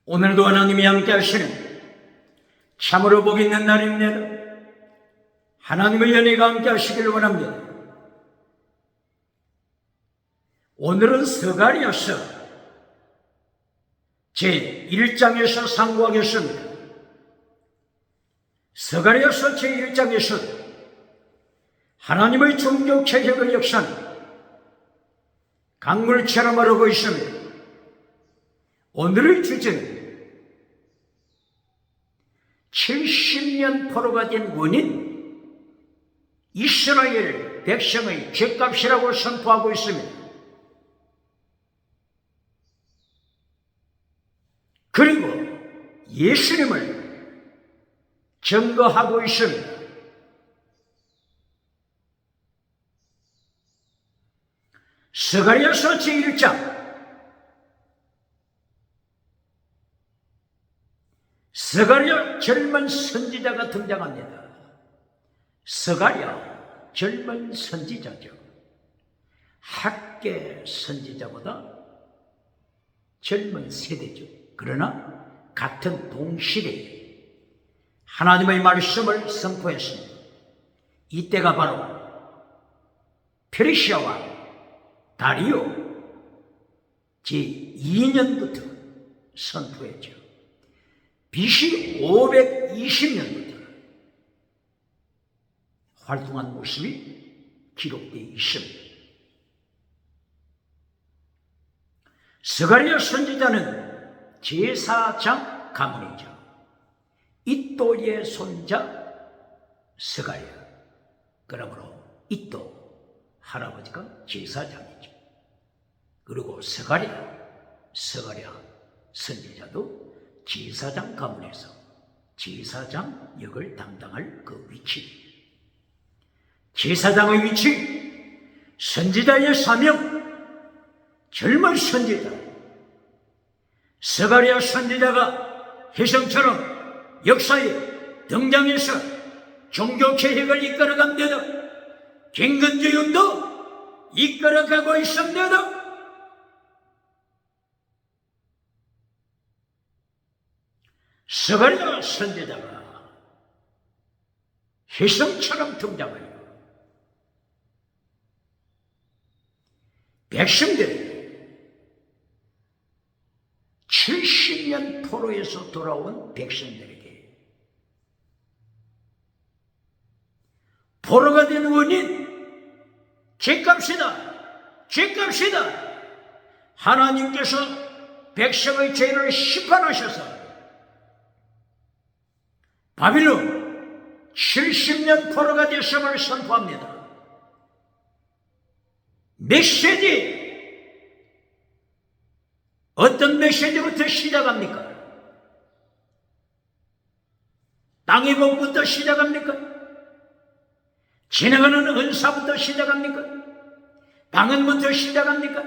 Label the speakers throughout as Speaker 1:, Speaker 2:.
Speaker 1: 오늘도 하나님이 함께 하시는 참으로 복 있는 날입니다. 하나님의 연혜가 함께 하시길 원합니다. 오늘은 스가랴서 제1장에서 상고하겠습니다. 스가랴서 제1장에서 하나님의 종교 개혁의 역사는 강물처럼 흐르고 있습니다. 오늘의 주제는 70년 포로가 된 원인, 이스라엘 백성의 죗값이라고 선포하고 있습니다. 그리고 예수님을 증거하고 있습니다. 스가랴서 제1장 스가랴 젊은 선지자가 등장합니다. 스가랴 젊은 선지자죠. 학계 선지자보다 젊은 세대죠. 그러나 같은 동시대에 하나님의 말씀을 선포했습니다. 이때가 바로 페르시아와 다리오 제2년부터 선포했죠. BC 520년부터 활동한 모습이 기록되어 있습니다. 스가랴 선지자는 제사장 가문이죠. 잇도의 손자 스가랴. 그러므로 잇도 할아버지가 제사장이죠. 그리고 스가랴 선지자도 제사장 가문에서 제사장 역을 담당할 그 위치, 제사장의 위치, 선지자의 사명, 젊은 선지자 스가랴 선지자가 혜성처럼 역사에 등장해서 종교개혁을 이끌어갑니다. 김근주윤도 이끌어가고 있습니다. 스가랴 선지자가 혜성처럼 등장해요. 백성들이 70년 포로에서 돌아온 백성들에게 포로가 된 원인, 죗값이다. 하나님께서 백성의 죄를 심판하셔서 바빌론 70년 포로가 되었음을 선포합니다. 메시지, 어떤 메시지부터 시작합니까? 땅의 복부터 시작합니까? 지나가는 은사부터 시작합니까? 방언부터 시작합니까?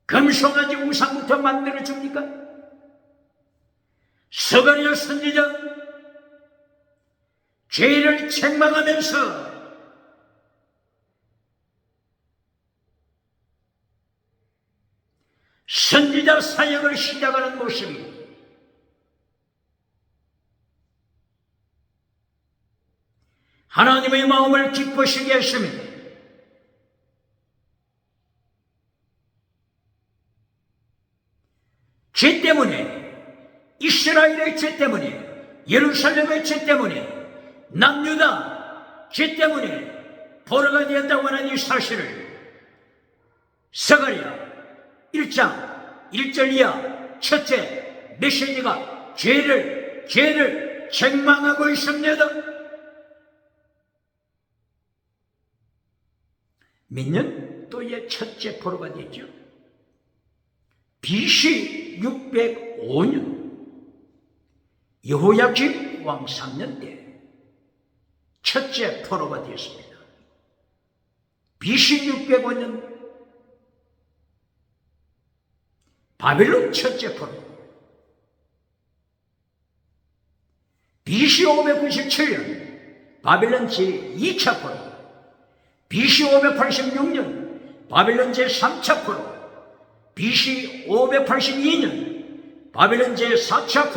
Speaker 1: 금송아지 우상부터 만들어줍니까? 스가랴 선지자 죄를 책망하면서 선지자 사역을 시작하는 모습이 하나님의 마음을 기쁘시게 했습니다. 죄 때문에, 이스라엘의 죄 때문에, 예루살렘의 죄 때문에, 남유다 죄 때문에 포로가 되었다고 하는 이 사실을 스가랴 1장 1절 이하 첫째 메시지가 죄를 책망하고 있습니다. 몇 년도의 첫째 포로가 되죠? BC 605년 여호야kim 왕 3년 때 첫째 포로가 되었습니다. BC 605년 바빌론 첫째 포로, BC 597년 바빌론 제2차 포로, BC 586년 바빌론 제3차 포로, BC 582년 바벨론 제4차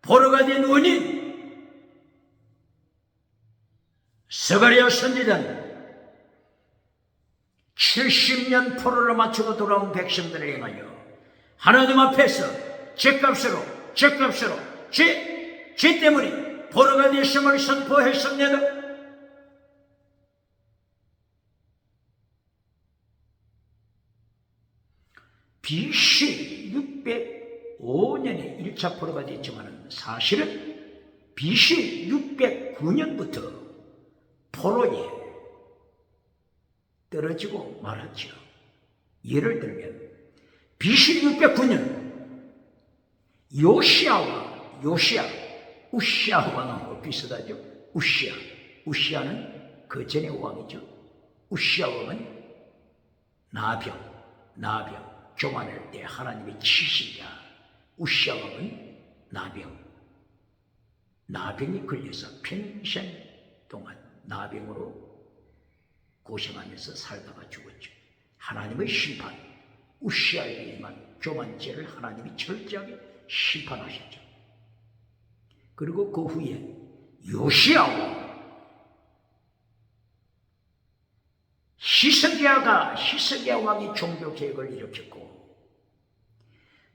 Speaker 1: 포로가 된 원인, 스가랴 선지자는 70년 포로를 마치고 돌아온 백성들을 향하여 하나님 앞에서 죄값으로 죄 때문에 포로가 되심을 선포했습니다. BC 605년에 1차 포로가 됐지만 사실은 BC 609년부터 포로에 떨어지고 말았죠. 예를 들면 BC 609년 우시아 왕하고 비슷하죠. 우시아는 그 전의 왕이죠. 우시아 왕은 나병 교만할 때 하나님의 치시자. 우시아 왕은 나병이 걸려서 평생 동안 나병으로 고생하면서 살다가 죽었죠. 하나님의 심판, 우시아에게만 교만죄를 하나님이 철저하게 심판하셨죠. 그리고 그 후에 요시아 왕, 히스기야 왕이 종교개혁을 일으켰고,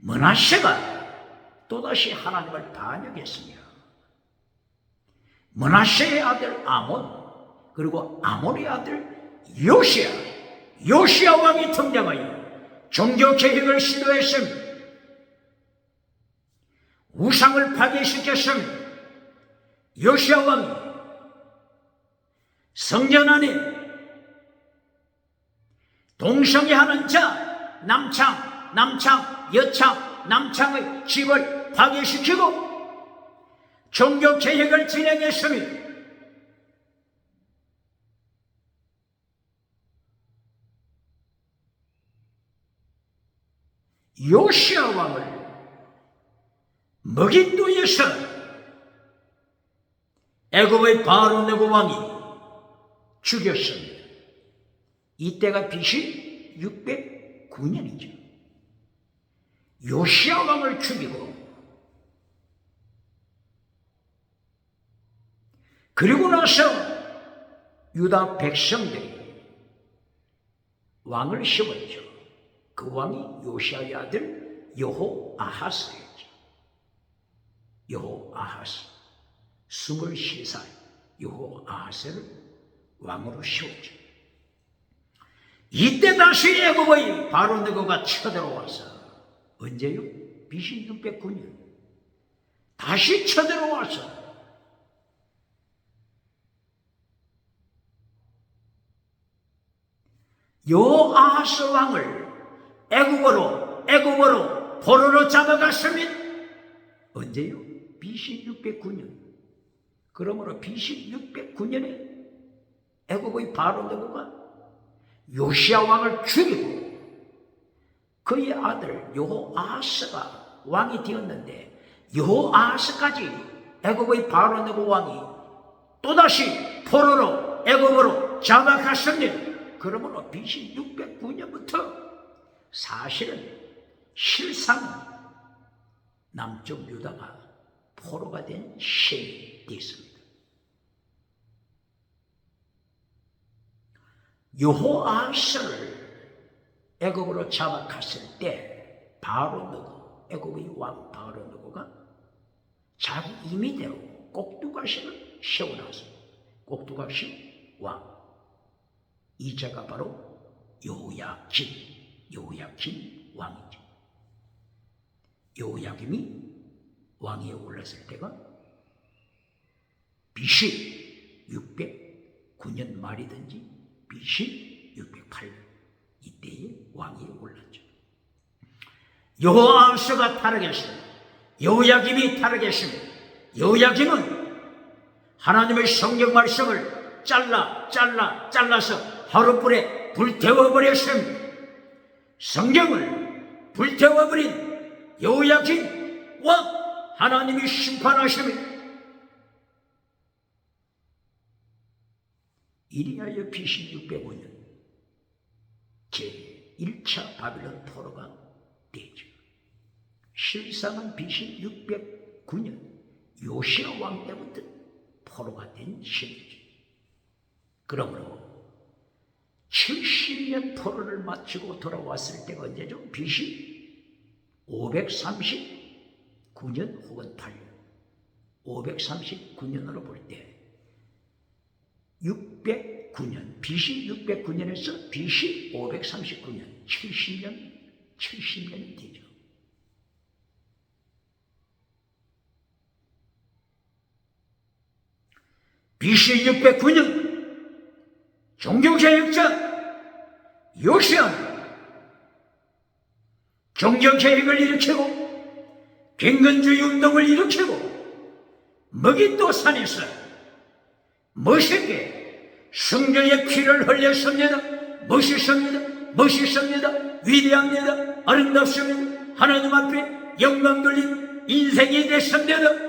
Speaker 1: 므낫세가 또다시 하나님을 반역했으며, 므낫세의 아들 아몬, 그리고 아몬의 아들 요시아 왕이 등장하여 종교개혁을 시도했음, 우상을 파괴시켰음. 요시아 왕이 성전 안에 동성애하는 자, 남창의 집을 파괴시키고 종교개혁을 진행했으며, 요시아 왕을 머깃도에서 애굽의 바로 네고 왕이 죽였습니다. 이때가 BC 609년이죠. 요시아 왕을 죽이고, 그리고 나서 유다 백성들이 왕을 세웠죠. 그 왕이 요시아의 아들 여호아하스였죠. 여호아하스 23살 여호아하스를 왕으로 세웠죠. 이때 다시 애굽의 바로 네고가 쳐들어와서, 언제요? BC 609년 다시 쳐들어와서 여호아하스 왕을 애굽으로 포로로 잡아갔습니다. 언제요? BC 609년. 그러므로 BC 609년에 애굽의 바로 네고가 요시아 왕을 죽이고 그의 아들 여호아하스가 왕이 되었는데, 여호아하스까지 애굽의 바로 네고 왕이 또다시 포로로 애굽으로 잡아갔습니다. 그러므로 BC 609년부터 사실은 실상 남쪽 유다가 포로가 된 시행이 되었습니다. 여호아하스를 애굽으로 잡아갔을 때 바로 네고, 애굽의 왕 바로 네고가 자기 임의대로 꼭두가시를 세워놨습니다. 꼭두가시 왕, 이자가 바로 여호야김 왕이죠. 여호야김이 왕위에 올랐을 때가 BC 609년 말이든지 BC 608년 이때에 왕위에 올랐죠. 여호아하스가 타락했습니다. 여호야김이 타락했습니다. 여호야김은 하나님의 성경 말씀을 잘라서 하룻불에 불태워버렸습니다. 성경을 불태워버린 여호야김 왕, 하나님이 심판하십니다. 이리하여 BC 605년 제1차 바빌론 포로가 되죠. 실상은 BC 609년 요시야 왕 때부터 포로가 된 시대죠. 그러므로 70년 포로를 마치고 돌아왔을 때가 언제죠? BC 539년 혹은 8년. 539년으로 볼 때 609년, BC 609년에서 BC 539년, 70년이 되죠. BC 609년 종교개혁자 요시야 종교개혁을 일으키고 갱건주의 운동을 일으키고 먹잇도 산에서 멋있게 성령의 피를 흘렸습니다. 멋있습니다. 위대합니다. 아름답습니다. 하나님 앞에 영광 돌린 인생이 됐습니다.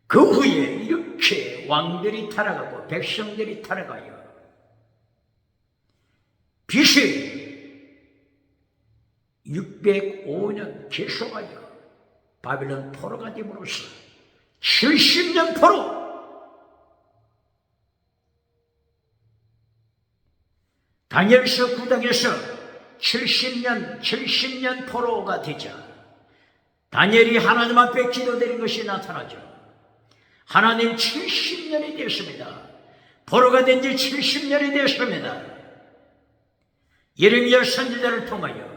Speaker 1: 그 후에 이렇게 왕들이 타락하고 백성들이 타락하여 BC 605년 계속하여 바벨론 포로가 됨으로써 70년 포로, 다니엘서 9장에서 70년 포로가 되자 다니엘이 하나님 앞에 기도드린 것이 나타나죠. 하나님 70년이 되었습니다. 포로가 된 지 70년이 되었습니다. 예레미야 선지자를 통하여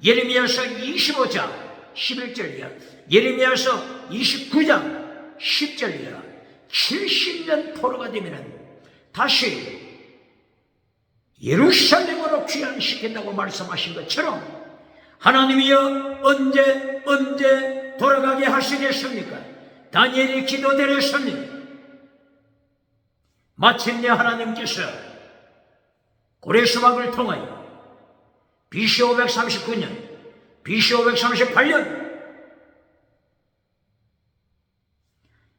Speaker 1: 예레미야서 25장 11절이야. 예레미야서 29장 10절이야. 70년 포로가 되면 다시 예루살렘으로 귀환시킨다고 말씀하신 것처럼 하나님이여 언제 돌아가게 하시겠습니까? 다니엘이 기도드렸습니다. 마침내 하나님께서 고레수막을 통하여 BC 539년, BC 538년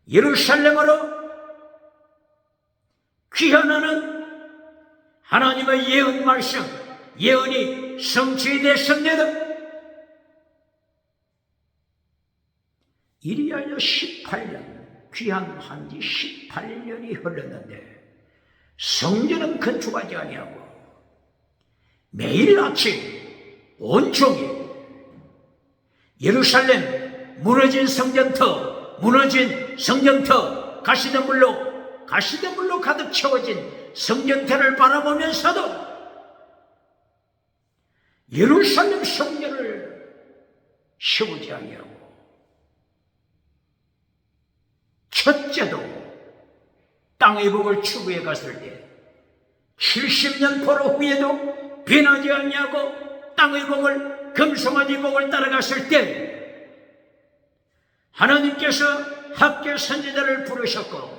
Speaker 1: 예루살렘으로 귀환하는 하나님의 예언 말씀, 예언이 성취됐습니다. 이리하여 18년, 귀환한 지 18년이 흘렀는데 성전은 건축하지 아니하고 매일 아침 온종일 예루살렘 무너진 성전터 가시덤불로 가득 채워진 성전터를 바라보면서도 예루살렘 성전을 세우지 아니하고 첫째도 땅의 복을 추구해 갔을 때 70년 포로 후에도 변하지 아니하고 땅의 복을 금송아지 복을 따라갔을 때 하나님께서 학개 선지자를 부르셨고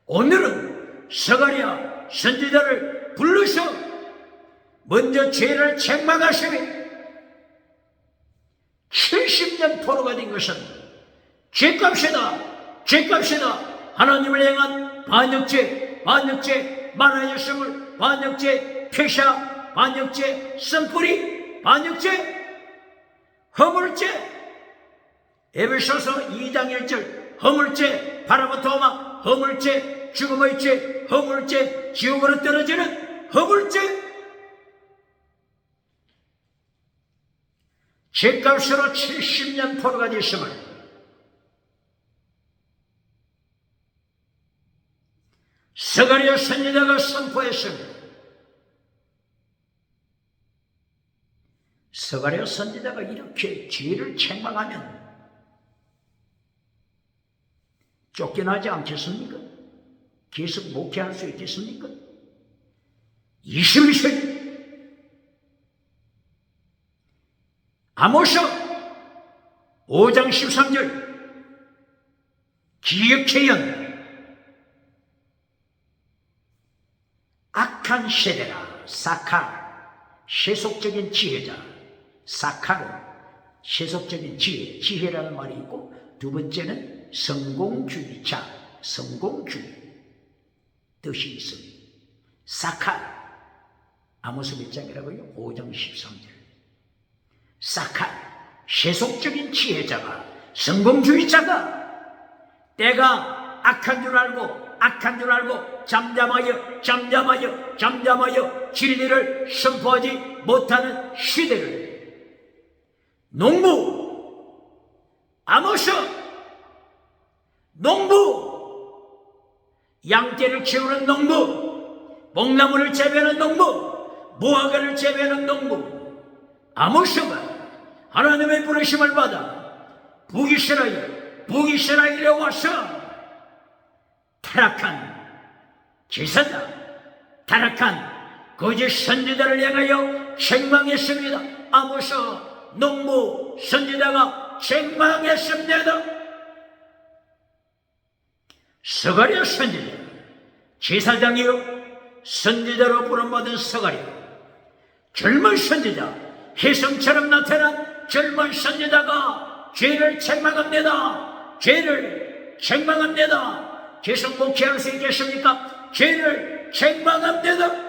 Speaker 1: 오늘은 스가랴 선지자를 불러서 먼저 죄를 책망하시니 70년 포로가 된 것은 죄값이다. 하나님을 향한 반역죄, 만하였음을, 반역죄, 표샤, 반역죄, 쓴뿌리, 반역죄, 허물죄, 에베소서 2장 1절, 허물죄, 바라보토마, 허물죄, 죽음의 죄, 허물죄, 지옥으로 떨어지는 허물죄, 죄값으로 70년 포로가 됐음을 스가랴 선지자가 선포했습니다. 스가랴 선지자가 이렇게 죄를 책망하면 쫓겨나지 않겠습니까? 계속 목회할 수 있겠습니까? 21세기 아모스 5장 13절 기억해연 악한 세대라 사칼 세속적인 지혜자 사칼은 세속적인 지혜라는 말이 있고 두 번째는 성공주의자 성공주의 뜻이 있습니다. 사칼, 아모스 몇 장이라고요? 5장 13절. 사칼, 세속적인 지혜자가, 성공주의자가 때가 악한 줄 알고 잠잠하여 진리를 선포하지 못하는 시대를 농부, 아모스, 농부, 양떼를 키우는 농부, 뽕나무를 재배하는 농부, 무화과를 재배하는 농부 아모스가 하나님의 부르심을 받아 북이스라엘에 와서 타락한 제사장, 타락한 거짓 선지자를 향하여 책망했습니다. 아모스 농부 선지자가 책망했습니다. 스가랴 선지자, 제사장이요 선지자로 부름받은 스가랴, 젊은 선지자, 혜성처럼 나타난 젊은 선지자가 죄를 책망합니다. 죄를 책망합니다. 계속 목회할 수 있겠습니까? 죄를 책망합니다.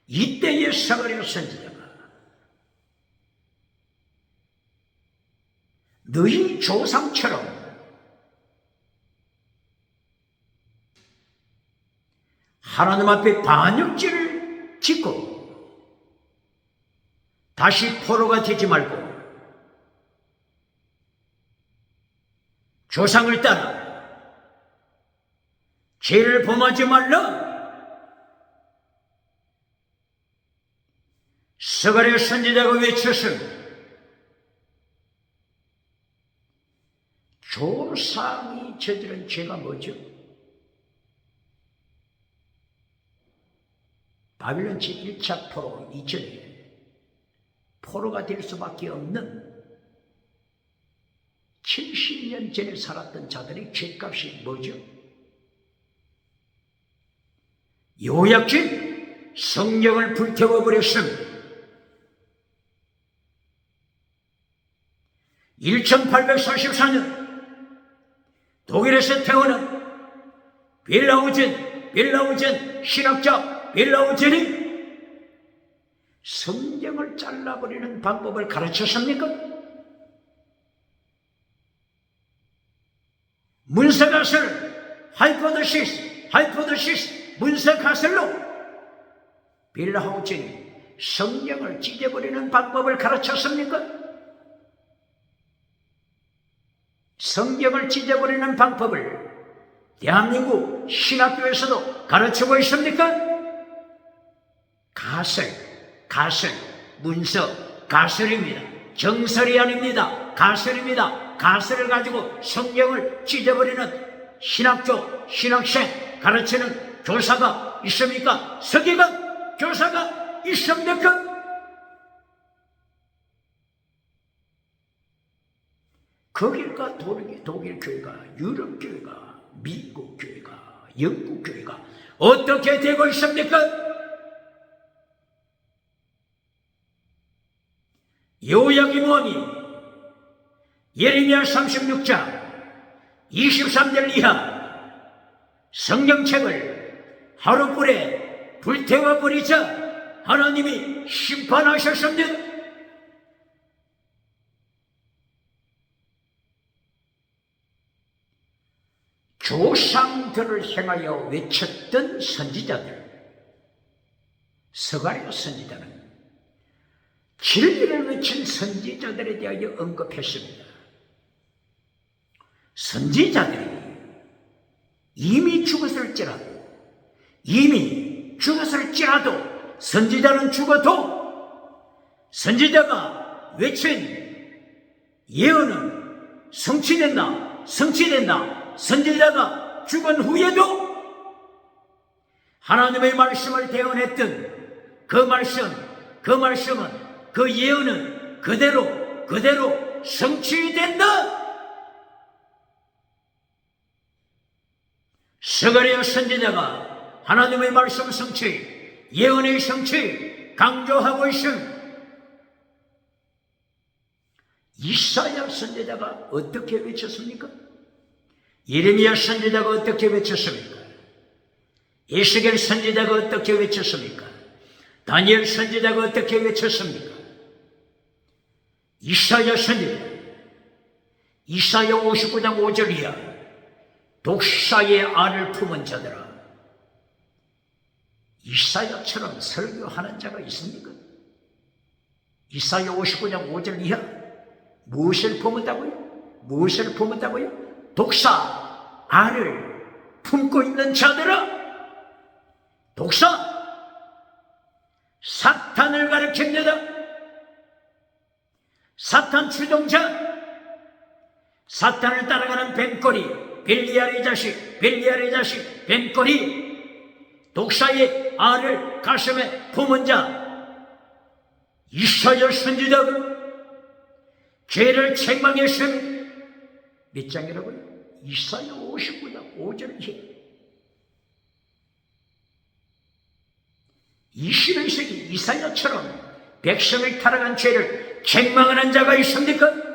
Speaker 1: 이때의 스가랴 선지자가 너희 조상처럼 하나님 앞에 반역죄를 짓고 다시 포로가 되지 말고 조상을 따라 죄를 범하지 말라. 스가랴 선지자가 외쳤습니다. 조상이 저지른 죄가 뭐죠? 바빌론 제1차 포로 이전에 포로가 될 수밖에 없는 70년 전에 살았던 자들의 죄값이 뭐죠? 요약진 성경을 불태워버렸습니다. 1844년 독일에서 태어난 빌라우젠 신학자 빌라우젠이 성경을 잘라버리는 방법을 가르쳤습니까? 문서가설 하이포드시스 문서가설로 빌라우젠이 성경을 찢어버리는 방법을 가르쳤습니까? 성경을 찢어버리는 방법을 대한민국 신학교에서도 가르치고 있습니까? 가설, 문서, 가설입니다. 정설이 아닙니다. 가설입니다. 가설을 가지고 성경을 찢어버리는 신학교, 신학생 가르치는 교사가 있습니까? 서기관 교사가 있습니까? 거길까 독일 교회가, 유럽 교회가, 미국 교회가, 영국 교회가 어떻게 되고 있습니까? 요약이 뭐니? 예레미야 36장 23절 이하 성경책을 하루불에 불태워버리자 하나님이 심판하셨습니다. 조상들을 향하여 외쳤던 선지자들, 스가랴 선지자는 진리를 외친 선지자들에 대하여 언급했습니다. 선지자들이 이미 죽었을지라도 선지자는 죽어도 선지자가 외친 예언은 성취된다. 선지자가 죽은 후에도 하나님의 말씀을 대언했던 그 말씀은 그 예언은 그대로 성취된다. 스가랴 선지자가 하나님의 말씀 성취, 예언의 성취 강조하고 있습니다. 이사야 선지자가 어떻게 외쳤습니까? 예레미야 선지자가 어떻게 외쳤습니까? 에스겔 선지자가 어떻게 외쳤습니까? 다니엘 선지자가 어떻게 외쳤습니까? 이사야 선지자, 이사야 59장 5절이야. 독사의 알을 품은 자들아. 이사야처럼 설교하는 자가 있습니까? 이사야 59장 5절 이하. 무엇을 품었다고요? 무엇을 품었다고요? 독사 알을 품고 있는 자들아. 독사, 사탄을 가리킵니다. 사탄 추종자, 사탄을 따라가는 뱀꼬리, 벨리알의 자식, 벨리알의 자식, 뱀꼬리, 독사의 알을 가슴에 품은 자, 이사야 선지자가 죄를 책망했으니 몇 장이라고요? 이사야 59장 5절 이하. 21세기 이사야처럼 백성을 타락한 죄를 책망하는 자가 있습니까?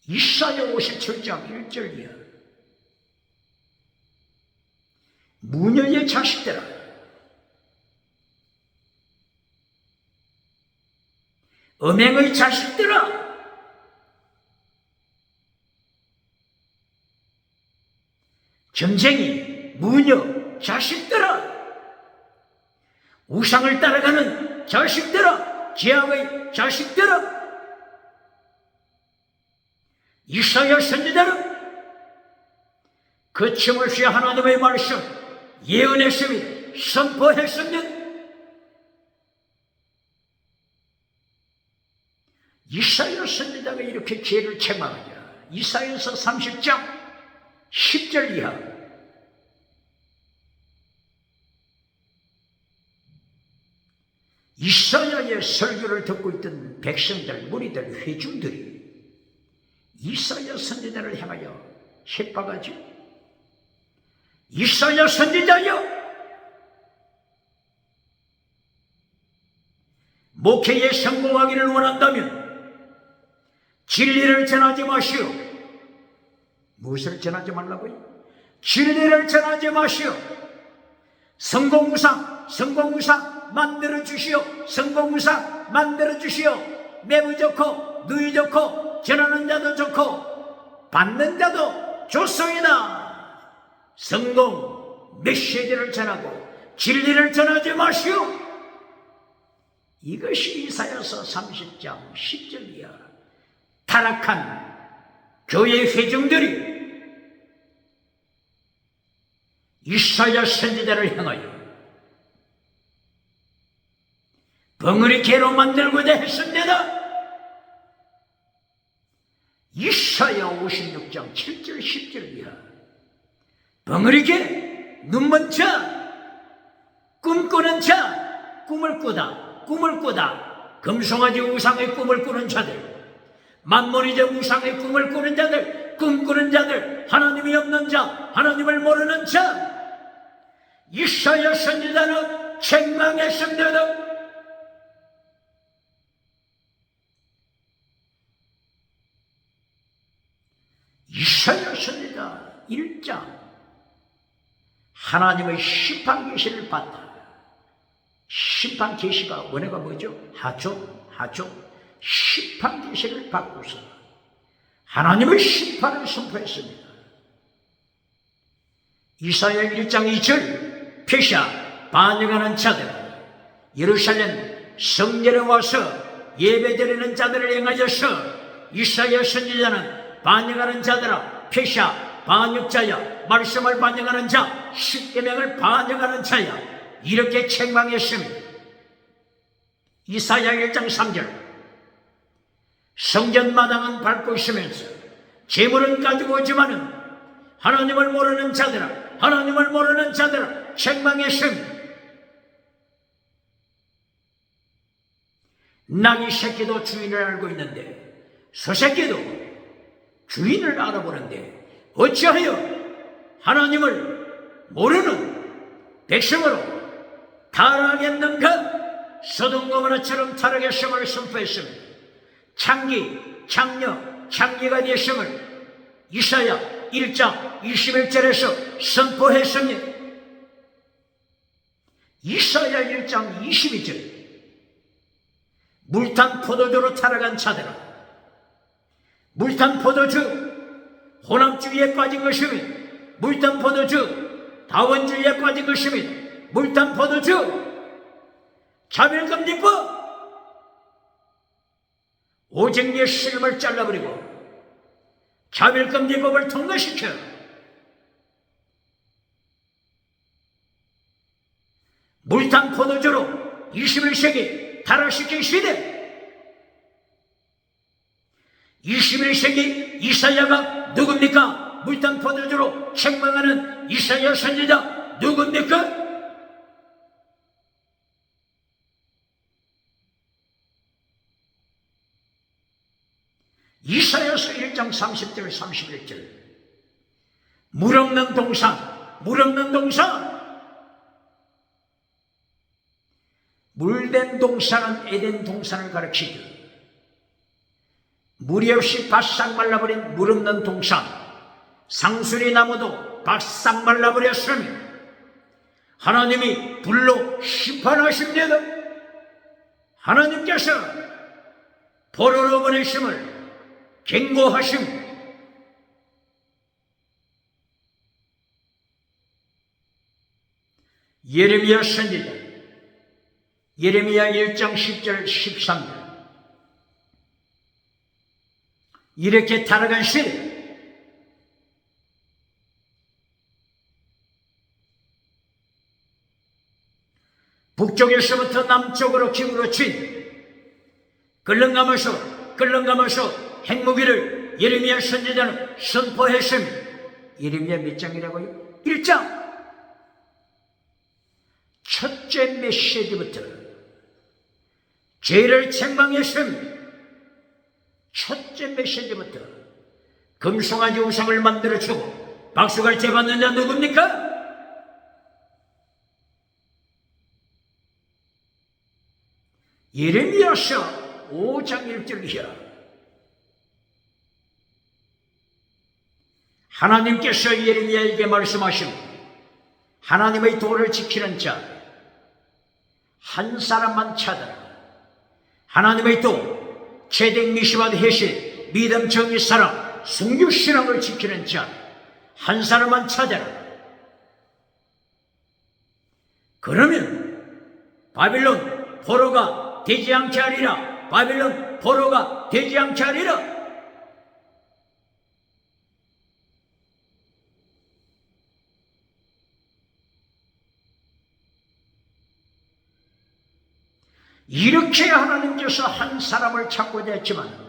Speaker 1: 이사야 57장 1절 이하. 무녀의 자식들아, 음행의 자식들아, 점쟁이, 무녀, 자식들아, 우상을 따라가는 자식들아, 죄악의 자식들아, 이사야 선지자는 거침없이 하나님의 말씀 예언했으며 선포했으면 이사야 선지자가 이렇게 죄를 책망하냐. 이사야서 30장 10절 이하. 이사야의 설교를 듣고 있던 백성들, 무리들, 회중들이 이사야 선지자를 향하여 협박하죠. 이사야 선지자여, 목회에 성공하기를 원한다면 진리를 전하지 마시오. 무엇을 전하지 말라고요? 진리를 전하지 마시오. 성공우상, 성공우상 만들어 주시오. 성공우상 만들어 주시오. 매우 좋고 누이 좋고 전하는 자도 좋고 받는 자도 좋소이다. 성공 메시지를 전하고 진리를 전하지 마시오. 이것이 이사야서 30장 10절이야. 타락한 교회 회중들이 이사야 선지자를 향하여 벙어리 개로 만들고자 했습니다. 이사야 56장 7절 10절이야. 벙어리 개, 눈먼 자, 꿈꾸는 자, 꿈을 꾸다 금송아지 우상의 꿈을 꾸는 자들, 만몬이제 우상의 꿈을 꾸는 자들, 꿈꾸는 자들, 하나님이 없는 자, 하나님을 모르는 자, 이사야 선지자는 책망했습니다. 이사야 선지자 1장 하나님의 심판 계시를 봤다. 심판 계시가 원어가 뭐죠? 하조. 심판 계시를 받고서 하나님의 심판을 선포했습니다. 이사야 1장 2절 페시아 반역하는 자들, 예루살렘 성전에 와서 예배드리는 자들을 행하여서 이사야 선지자는 반역하는 자들아, 페시아 반역자야, 말씀을 반역하는 자, 십계명을 반역하는 자야, 이렇게 책망했습니다. 이사야 1장 3절 성전 마당은 밟고 있으면서 재물은 가지고 오지만은 하나님을 모르는 자들아, 하나님을 모르는 자들아, 책망했습니다. 나귀 새끼도 주인을 알고 있는데 소새끼도 주인을 알아보는데 어찌하여 하나님을 모르는 백성으로 타락했는가? 소돔 고모라처럼 타락했음을 선포했습니다. 창기가 되었음을 이사야 1장 21절에서 선포했습니다. 이사야 1장 22절 물탄 포도주로 타락한 자들아, 물탄 포도주 혼합주의에 빠진 것입니다. 물탄 포도주 다원주의에 빠진 것입니다. 물탄 포도주 차별금지법 오직 예수님을 잘라버리고 차별금지법을 통과시켜 물탄 포도주로 21세기 타락시킨 시대, 21세기 이사야가 누굽니까? 물탄 포도주로 책망하는 이사야 선지자 누굽니까? 이사야서 1장 30절 31절 물 없는 동산, 물 없는 동산. 물된 동산은 에덴 동산을 가리키죠. 물이 없이 바싹 말라버린 물 없는 동산, 상수리 나무도 바싹 말라버렸습니다. 하나님이 불로 심판하십니다. 하나님께서 포로로 보내심을 경고하심. 예레미야 선지자 예레미야 1장 10절 13절 이렇게 타락한 시대, 북쪽에서부터 남쪽으로 기울어진 끌렁가면서 핵무기를 예레미야 선지자는 선포했습니다. 예레미야 몇 장이라고요? 1장. 첫째 메시지부터 죄를 책망했습니다. 첫째 메시지부터 금송아지 우상을 만들어주고 박수갈채 받는 자 누굽니까? 예레미야서 5장 1절 이하 하나님께서 예레미야에게 말씀하십니다. 하나님의 도를 지키는 자 한 사람만 찾아라. 하나님의 도, 채택 미시와 해실, 믿음 정의 사랑, 순교 신앙을 지키는 자 한 사람만 찾아라. 그러면 바빌론 포로가 되지 않게 하리라. 바빌론 포로가 되지 않게 하리라. 이렇게 하나님께서 한 사람을 찾고자 했지만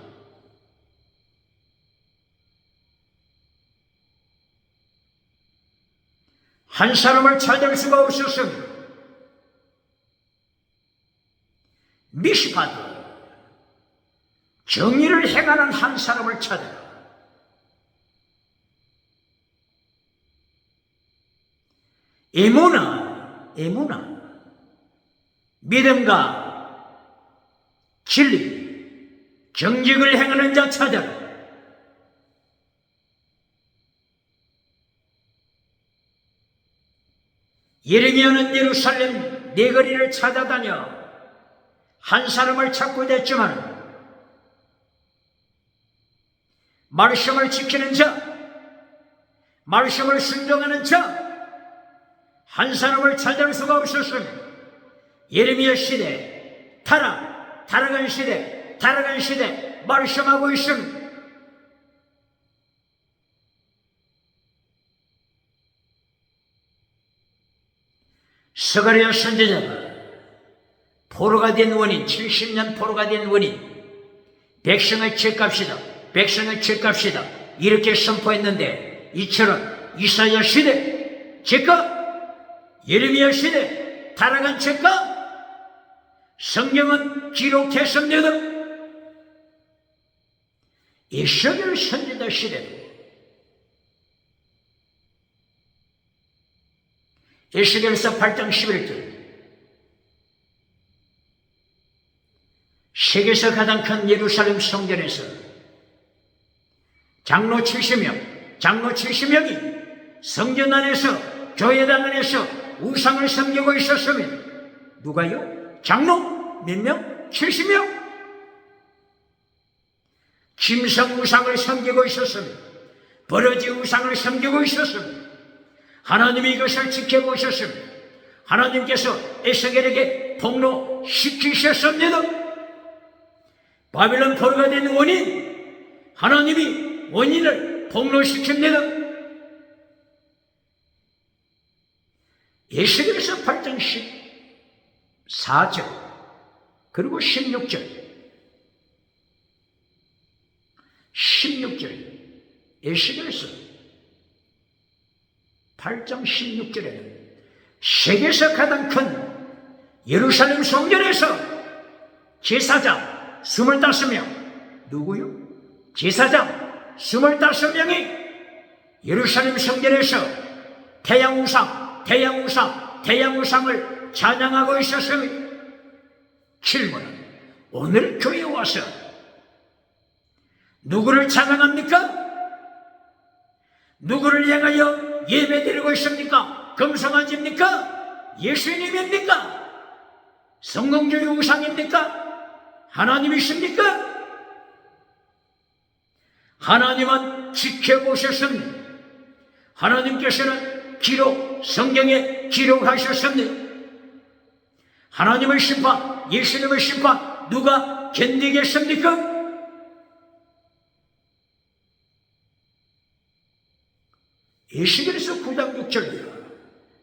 Speaker 1: 한 사람을 찾을 수가 없었습니다. 미시파드 정의를 행하는 한 사람을 찾아라. 에무나 믿음과 진리, 정직을 행하는 자 찾아라. 예레미야는 예루살렘 네거리를 찾아다녀 한 사람을 찾고자 했지만 말씀을 지키는 자, 말씀을 순종하는 자 한 사람을 찾을 수가 없었습니다. 예레미야 시대 타락한 시대 말씀하고 있습니다. 스가랴 선지자가 포로가 된 원인, 70년 포로가 된 원인, 백성의 죄값이다 이렇게 선포했는데, 이처럼 이사야 시대 죄값, 예레미야 시대 타락한 죄값 성경은 기록했습니다. 에스겔 선지자 시대도 에스겔서 8장 11절 세계에서 가장 큰 예루살렘 성전에서 장로 70명이 성전 안에서, 교회당 안에서 우상을 섬기고 있었으면, 누가요? 장로 몇 명? 70명? 짐승 우상을 섬기고 있었으면, 버러지 우상을 섬기고 있었으면, 하나님이 이것을 지켜보셨으면 하나님께서 에스겔에게 폭로시키셨습니다. 바빌론 포로가 된 원인, 하나님이 원인을 폭로시킵니다. 에스겔에서 8장 14절 그리고 16절 에스겔에서 8장 16절에는 세계에서 가장 큰 예루살렘 성전에서 제사장 25명, 누구요? 제사장 25명이 예루살렘 성전에서 태양우상을 찬양하고 있었습니다. 질문은, 오늘 교회에 와서 누구를 찬양합니까? 누구를 향하여 예배드리고 있습니까? 금성아지입니까? 예수님입니까? 성공주의 우상입니까? 하나님이십니까? 하나님은 지켜보셨습니다. 하나님께서는 성경에 기록하셨습니다. 하나님의 심판, 예수님의 심판 누가 견디겠습니까? 에스겔에서 9장 6절이요.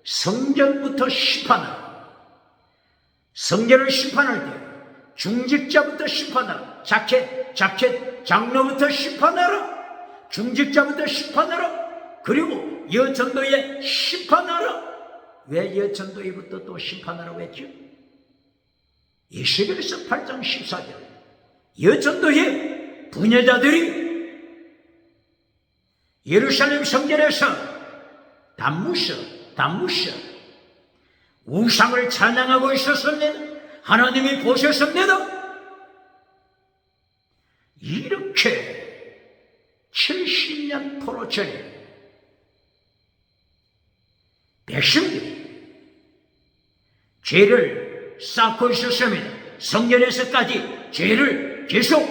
Speaker 1: 성전부터 심판하라. 성전을 심판할 때 중직자부터 심판하라. 장로부터 심판하라. 중직자부터 심판하라. 그리고 여전도에 심판하라. 왜 여전도에부터 또 심판하라고 했죠? 에스겔에서 8장 14절 여전도에 부녀자들이 예루살렘 성전에서 단무셔 우상을 찬양하고 있었습니다. 하나님이 보셨습니다. 이렇게 70년 포로 전에 백성들이 죄를 쌓고 있었습니다. 성전에서까지 죄를 계속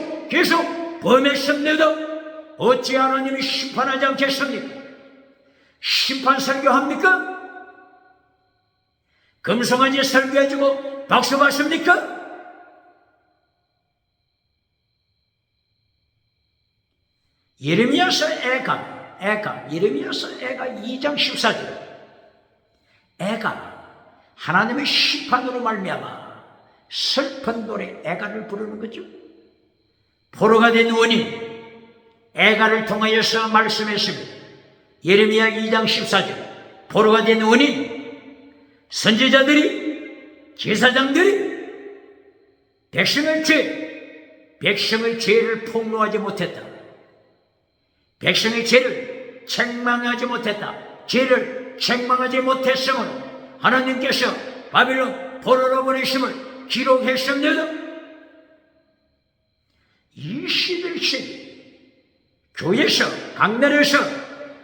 Speaker 1: 범했습니다. 어찌 하나님이 심판하지 않겠습니까? 심판 설교합니까? 금송아지 설교해주고 박수 받습니까? 예레미야서 애가 2장 14절 애가 하나님의 심판으로 말미암아 슬픈 노래 애가를 부르는 거죠. 포로가 된 원인 애가를 통하여서 말씀했습니다. 예레미야 2장 14절 포로가 된 원인 선지자들이 제사장들이 백성의 죄를 폭로하지 못했다. 백성의 죄를 책망하지 못했다. 죄를 책망하지 못했으므로 하나님께서 바빌론 포로로 보내심을 기록했습니다. 21세기 교회에서 강단에서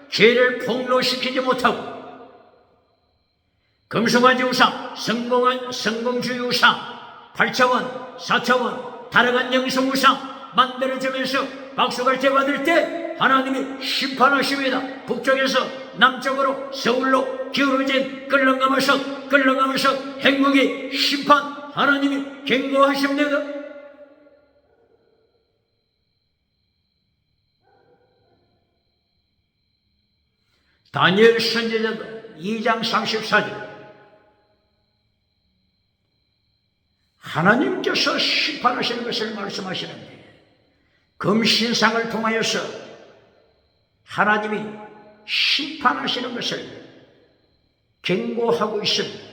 Speaker 1: 죄를 폭로시키지 못하고 금송아지 우상, 성공주의 우상, 8차원, 4차원, 타락한 영성 우상 만들어지면서 박수갈채 받을 때 하나님이 심판하십니다. 북쪽에서 남쪽으로 서울로 기울어진 끌렁가면서 행복의 심판 하나님이 경고하십니다. 다니엘 선지자도 2장 34절 하나님께서 심판하시는 것을 말씀하시는데 금신상을 통하여서 하나님이 심판하시는 것을 경고하고 있습니다.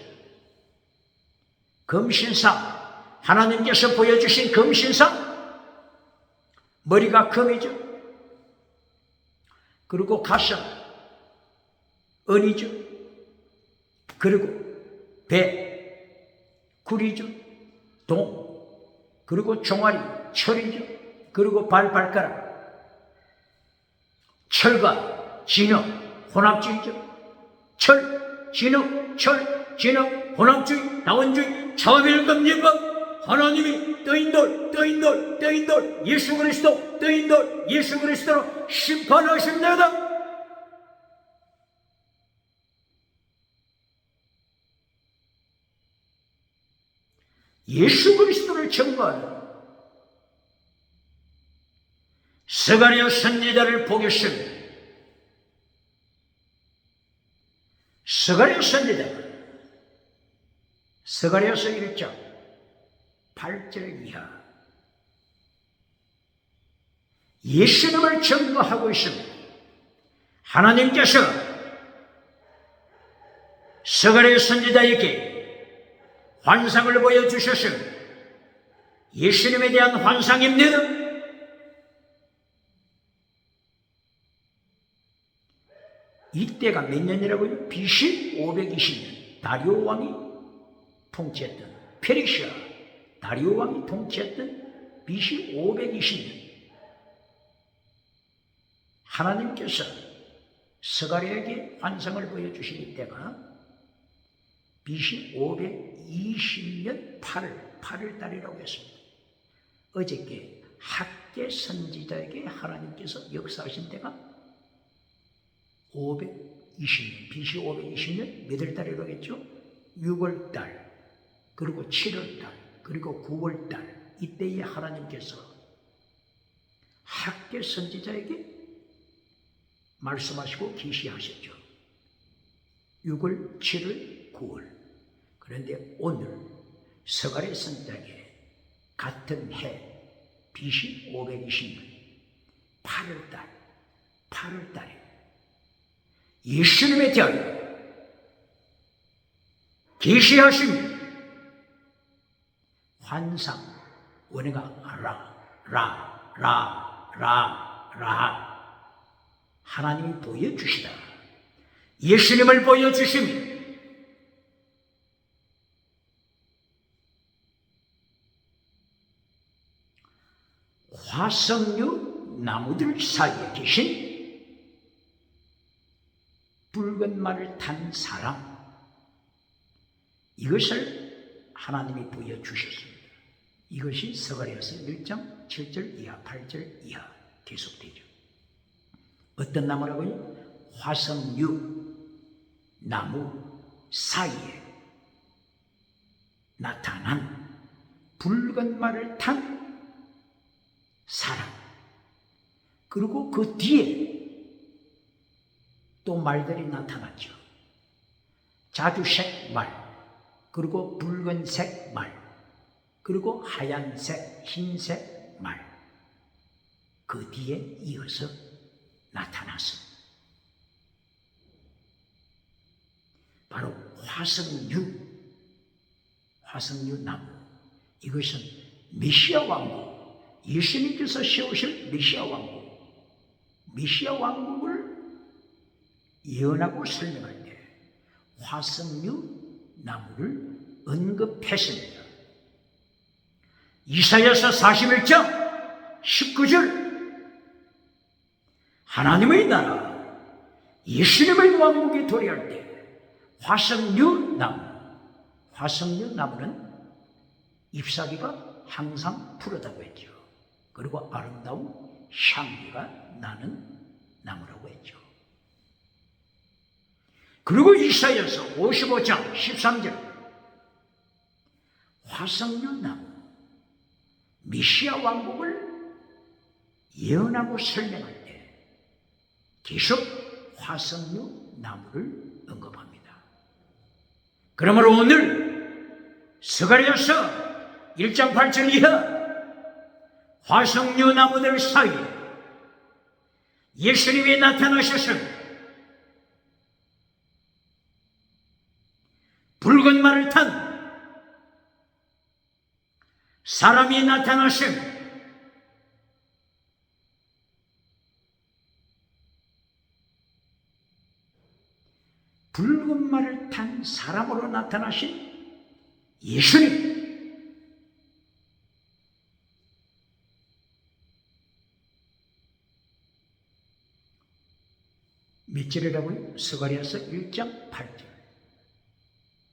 Speaker 1: 금신상, 하나님께서 보여주신 금신상, 머리가 금이죠. 그리고 가슴 은이죠. 그리고 배 구리죠. 동 그리고 종아리, 철이죠. 그리고 발가락. 철과 진흙, 혼합주의죠. 철, 진흙, 철, 진흙, 혼합주의, 다원주의, 차별금지법, 하나님이 떠인 돌, 예수 그리스도, 떠인 돌, 예수 그리스도로 심판하십니다. 예수 그리스도를 증거하는 스가랴 선지자를 보겠습니다. 스가랴 선지자, 스가랴서 1장 8절 이하 예수님을 증거하고 있습니다. 하나님께서 스가랴 선지자에게 환상을 보여주셔서 예수님에 대한 환상입니다. 이때가 몇 년이라고요? BC 520년 다리오 왕이 통치했던 페르시아 다리오 왕이 통치했던 BC 520년 하나님께서 스가랴에게 환상을 보여주신 이때가 BC 520년 8월 달이라고 했습니다. 어저께 학계 선지자에게 하나님께서 역사하신 때가 520년, BC 520년 몇 월 달이라고 했죠? 6월 달, 그리고 7월 달, 그리고 9월 달, 이때에 하나님께서 학계 선지자에게 말씀하시고 계시하셨죠. 6월, 7월, 9월. 그런데 오늘 스가랴 선지자에게 같은 해 BC 520년 8월 달에 예수님에 대하여 계시하신 환상 원어가 하나님이 보여주시다. 예수님을 보여주심이 화석류 나무들 사이에 계신 붉은 말을 탄 사람, 이것을 하나님이 보여주셨습니다. 이것이 스가랴서 1장 7절 이하 8절 이하 계속되죠. 어떤 나무라고요? 화석류 나무 사이에 나타난 붉은 말을 탄 사람, 그리고 그 뒤에 또 말들이 나타났죠. 자주색 말, 그리고 붉은색 말, 그리고 하얀색, 흰색 말, 그 뒤에 이어서 나타났습니다. 바로 화석류 나무. 이것은 메시아 왕국, 예수님께서 세우실 메시아 왕국을 예언하고 설명할 때 화석류 나무를 언급했습니다. 이사야서 41장 19절 하나님의 나라 예수님의 왕국에 도래할 때 화석류 나무는 잎사귀가 항상 푸르다고 했죠. 그리고 아름다운 향기가 나는 나무라고 했죠. 그리고 이사야서 55장 13절 화석류 나무 메시아 왕국을 예언하고 설명할 때 계속 화석류 나무를 언급합니다. 그러므로 오늘 스가랴서 1장 8절 이하 화석류 나무들 사이에 예수님이 나타나셔서 붉은 말을 탄 사람이 나타나심, 붉은 말을 탄 사람으로 나타나신 예수님, 몇 절이라고요? 스가랴서 1장 8절.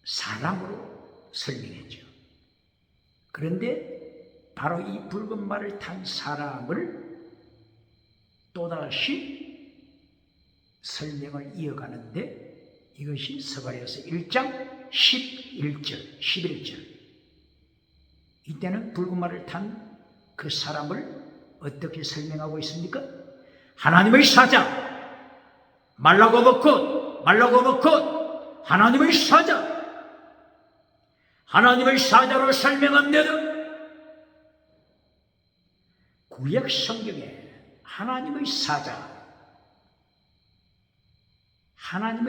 Speaker 1: 사람으로 설명했죠. 그런데 바로 이 붉은 말을 탄 사람을 또다시 설명을 이어가는데 이것이 스가랴서 1장 11절, 11절. 이때는 붉은 말을 탄 그 사람을 어떻게 설명하고 있습니까? 하나님의 사자, 말라고 먹고 하나님의 사자, 하나님의 사자로 설명합니다. 구약 성경에 하나님의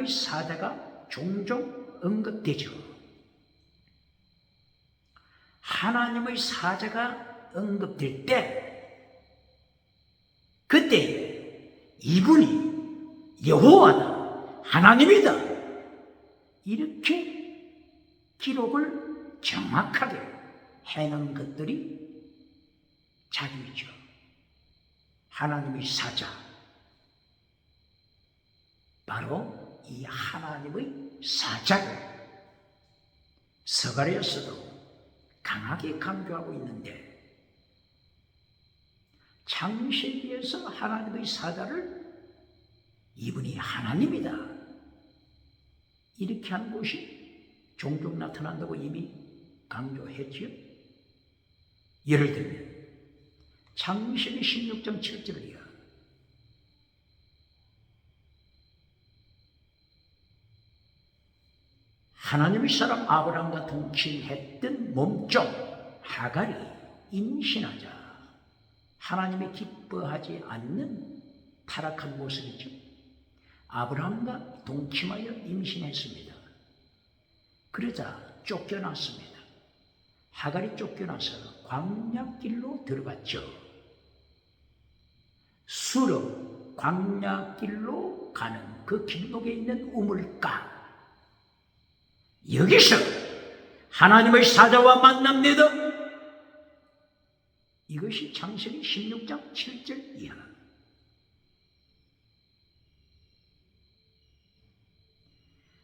Speaker 1: 사자가 종종 언급되죠. 하나님의 사자가 언급될 때 그때 이분이 여호와다, 하나님이다 이렇게 기록을 정확하게 해놓은 것들이 자기죠. 하나님의 사자, 바로 이 하나님의 사자를 스가랴서도 강하게 강조하고 있는데 창세기에서 하나님의 사자를 이분이 하나님이다 이렇게 하는 것이 종종 나타난다고 이미 강조했지요. 예를 들면 창세기 16장 7절이야. 하나님의 사람 아브라함과 동침했던 몸종 하갈이 임신하자 하나님이 기뻐하지 않는 타락한 모습이죠. 아브라함과 동침하여 임신했습니다. 그러자 쫓겨났습니다. 하갈이 쫓겨나서 광야길로 들어갔죠. 수로 광야길로 가는 그 길목에 있는 우물가, 여기서 하나님의 사자와 만납니다. 이것이 창세기 16장 7절 이하.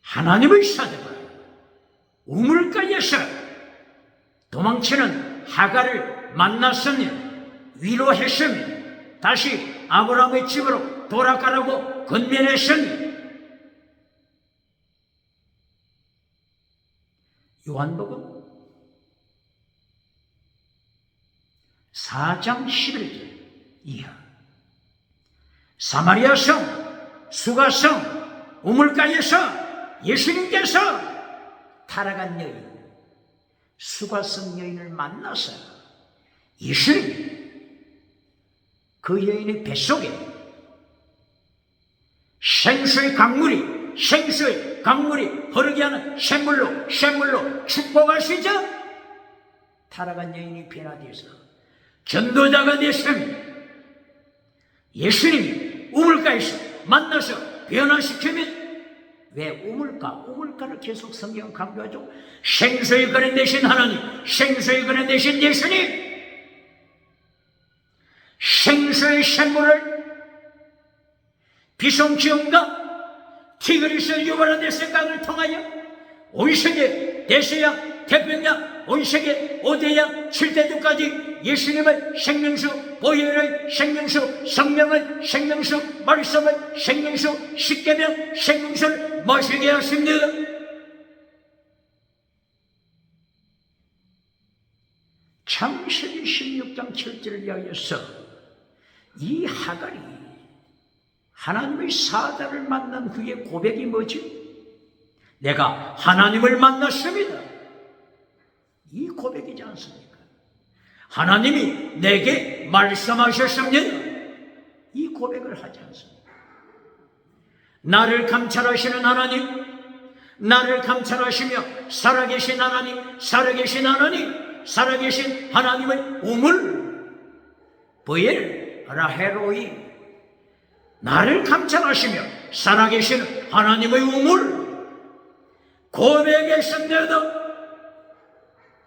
Speaker 1: 하나님의 사자가 우물가에서 도망치는 하갈을 만났으면 위로했으면 다시 아브라함의 집으로 돌아가라고 권면했으면 요한복음 4장 11절 이하. 사마리아 성, 수가성, 우물가에서 예수님께서 타락한 여인, 수가성 여인을 만나서 예수님 그 여인의 뱃속에 생수의 강물이 흐르게 하는 샘물로 축복하시죠. 타락한 여인이 변화되어서 전도자가 됐으면 예수님이 우물가에서 만나서 변화시키면 왜 우물가를 계속 성경은 강조하죠. 생수의 근원 되신 하나님, 생수의 근원 되신 예수님, 생수의 샘물을 비송지음과 티그리스 유브라데 생각을 통하여 온 세계 대서양, 태평양, 온 세계 5대양 7대도까지 예수님의 생명수, 보혈의 생명수, 성령의 생명수, 말씀의 생명수, 십계명 생명수를 마시게 하십니다. 창세기 16장 7절을 이하여서 이 하갈이 하나님의 사자를 만난 그의 고백이 뭐지? 내가 하나님을 만났습니다. 이 고백이지 않습니까? 하나님이 내게 말씀하셨습니다. 이 고백을 하지 않습니까? 나를 감찰하시는 하나님, 나를 감찰하시며 살아계신 하나님, 살아계신 하나님의 우물, 보엘, 라헤로이, 나를 감찰하시며 살아계신 하나님의 우물 고백했습니다.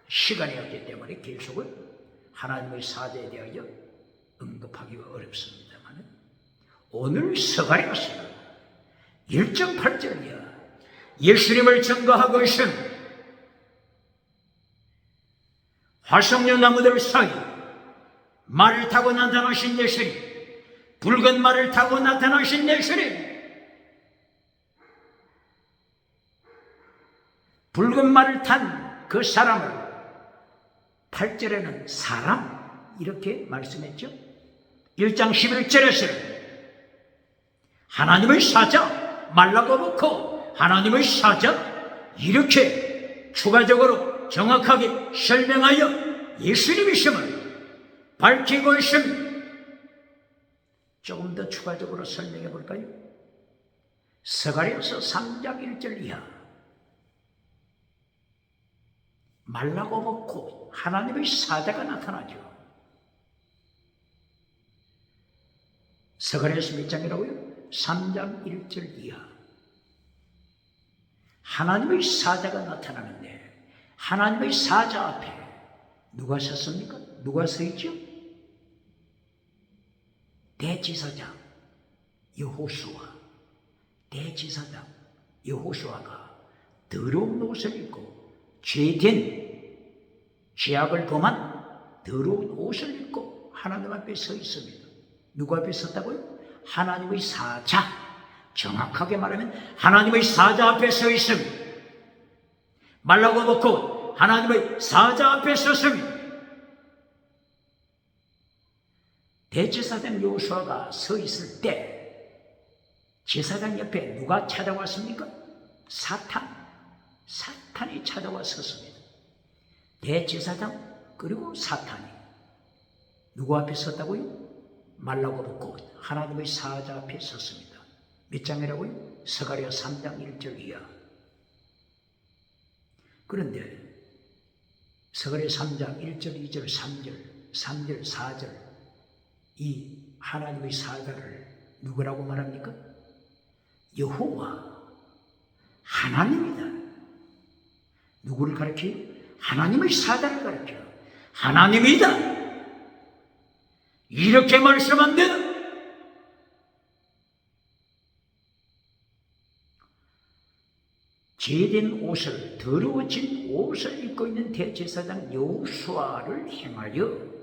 Speaker 1: 시간이 없기 때문에 계속은 하나님의 사자에 대하여 언급하기가 어렵습니다만 오늘 스가랴서는 1장 8절이야. 예수님을 증거하고 있음. 화석류 나무들 사이 말을 타고 나타나신 예수님, 붉은 말을 타고 나타나신 예수님, 붉은 말을 탄 그 사람을 8절에는 사람 이렇게 말씀했죠. 1장 11절에서는 하나님의 사자 말라고 놓고 하나님의 사자 이렇게 추가적으로 정확하게 설명하여 예수님이심을 밝히고 있습니다. 조금 더 추가적으로 설명해 볼까요? 스가랴서 3장 1절 이하 말라고 먹고 하나님의 사자가 나타나죠. 스가랴서 몇 장이라고요? 3장 1절 이하. 하나님의 사자가 나타나는데 하나님의 사자 앞에 누가 섰습니까? 누가 서 있죠? 대지사장 여호수아. 대지사장 여호수아가 더러운 옷을 입고 죄된 죄악을 범한 더러운 옷을 입고 하나님 앞에 서 있습니다. 누구 앞에 섰다고요? 하나님의 사자. 정확하게 말하면 하나님의 사자 앞에 서 있습니다. 말라고 놓고 하나님의 사자 앞에 섰습니다. 대제사장 여호수아가 서 있을 때 제사장 옆에 누가 찾아왔습니까? 사탄이 찾아와 섰습니다. 대제사장 그리고 사탄이 누구 앞에 섰다고요? 말라고 놓고 하나님의 사자 앞에 섰습니다. 몇 장이라고요? 스가랴 3장 1절 이하. 그런데 스가랴 3장 1절, 2절, 3절, 4절 이 하나님의 사자를 누구라고 말합니까? 여호와 하나님이다. 누구를 가르쳐요? 하나님의 사자를 가르쳐요. 하나님이다. 이렇게 말씀합니다. 죄된 옷을, 더러워진 옷을 입고 있는 대제사장 여호수아를 향하여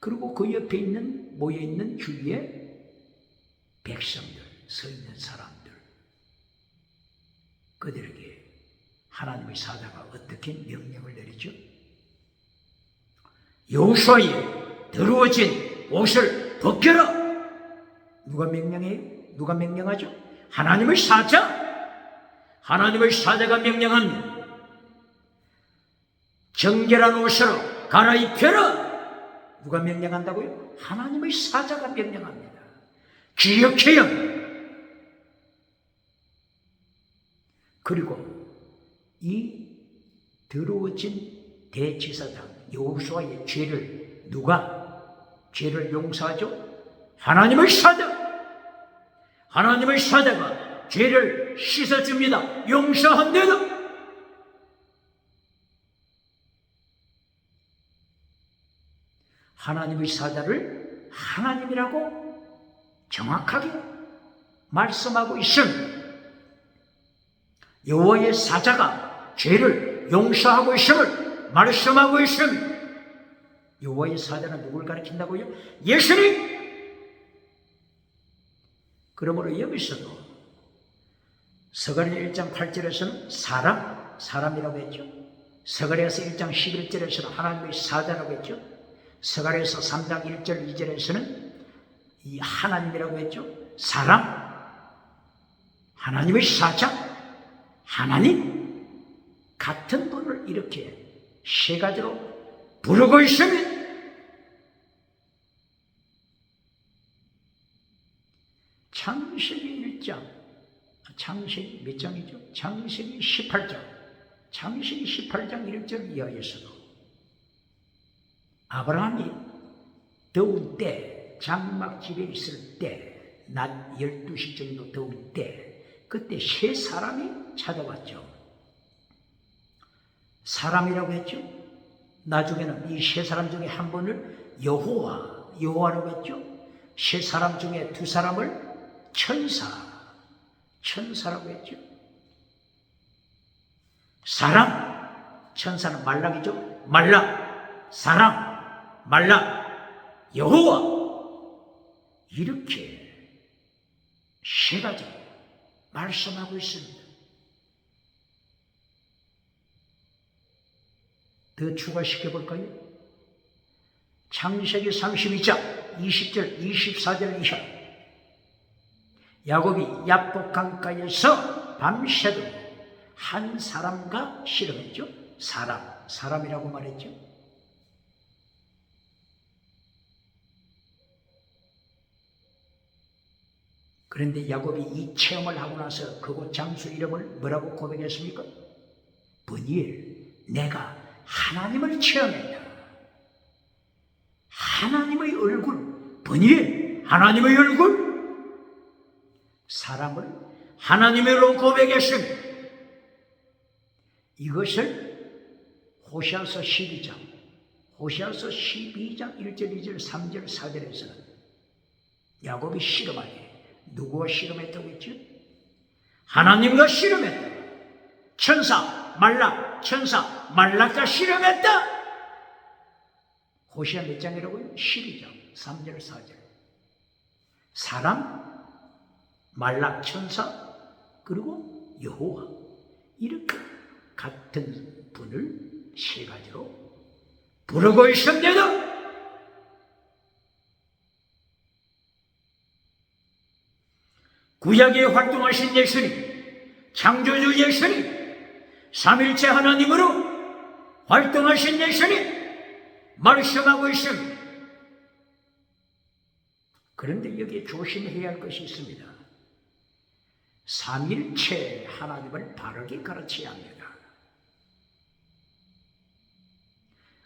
Speaker 1: 그리고 그 옆에 있는 모여있는 주위에 백성들, 서 있는 사람들 그들에게 하나님의 사자가 어떻게 명령을 내리죠? 여호수아의 더러워진 옷을 벗겨라. 누가 명령해요? 누가 명령하죠? 하나님의 사자. 하나님의 사자가 명령합니다. 정결한 옷으로 갈아입혀라. 누가 명령한다고요? 하나님의 사자가 명령합니다. 기억해요. 그리고 이 더러워진 대제사장 여호수아의 죄를 누가 죄를 용서하죠? 하나님의 사자. 하나님의 사자가 죄를 씻어줍니다. 용서합니다. 하나님의 사자를 하나님이라고 정확하게 말씀하고 있습니다. 여호와의 사자가 죄를 용서하고 있음을 말씀하고 있습니다. 여호와의 사자는 누구를 가리킨다고요? 예수님! 그러므로 여기서도 스가랴 1장 8절에서는 사람이라고 했죠. 스가랴서 1장 11절에서는 하나님의 사자라고 했죠. 스가랴서 3장 1절 2절에서는 이 하나님이라고 했죠. 하나님의 사자, 하나님 같은 분을 이렇게 세 가지로 부르고 있습니다. 창세기 1장, 창세기 몇 장이죠? 창세기 18장, 창세기 18장 1절 이하에서도 아브라함이 더운 때, 장막집에 있을 때, 낮 12시 정도 더울 때, 그때 세 사람이 찾아왔죠. 사람이라고 했죠. 나중에는 이 세 사람 중에 한 분을 여호와라고 했죠. 세 사람 중에 두 사람을 천사라고 했죠. 사람, 천사는 말락이죠. 말락, 사람, 말락, 여호와, 이렇게 세 가지 말씀하고 있습니다. 더 추가시켜 볼까요? 창세기 32장 20절 24절 이하, 야곱이 야복 강가에서 밤새도록 한 사람과 씨름했죠. 사람이라고 말했죠. 그런데 야곱이 이 체험을 하고 나서 그곳 장소 이름을 뭐라고 고백했습니까? 브니엘, 내가 하나님을 체험했다. 하나님의 얼굴, 브니엘, 하나님의 얼굴, 사람을 하나님으로 고백했습니다. 이것을 호시아서 12장 1절, 2절, 3절, 4절에서는 야곱이 씨름하게, 누구와 씨름했다고 했죠? 하나님과 씨름했다. 천사 말락과 씨름했다. 호시아 몇 장이라고요? 12장 3절, 4절. 사람, 말락, 천사, 그리고 여호와, 이렇게 같은 분을 세 가지로 부르고 있습니다. 구약에 활동하신 예수님, 창조주 예수님, 삼일체 하나님으로 활동하신 예수님 말씀하고 있습니다. 그런데 여기에 조심해야 할 것이 있습니다. 삼일체 하나님을 바르게 가르쳐야 합니다.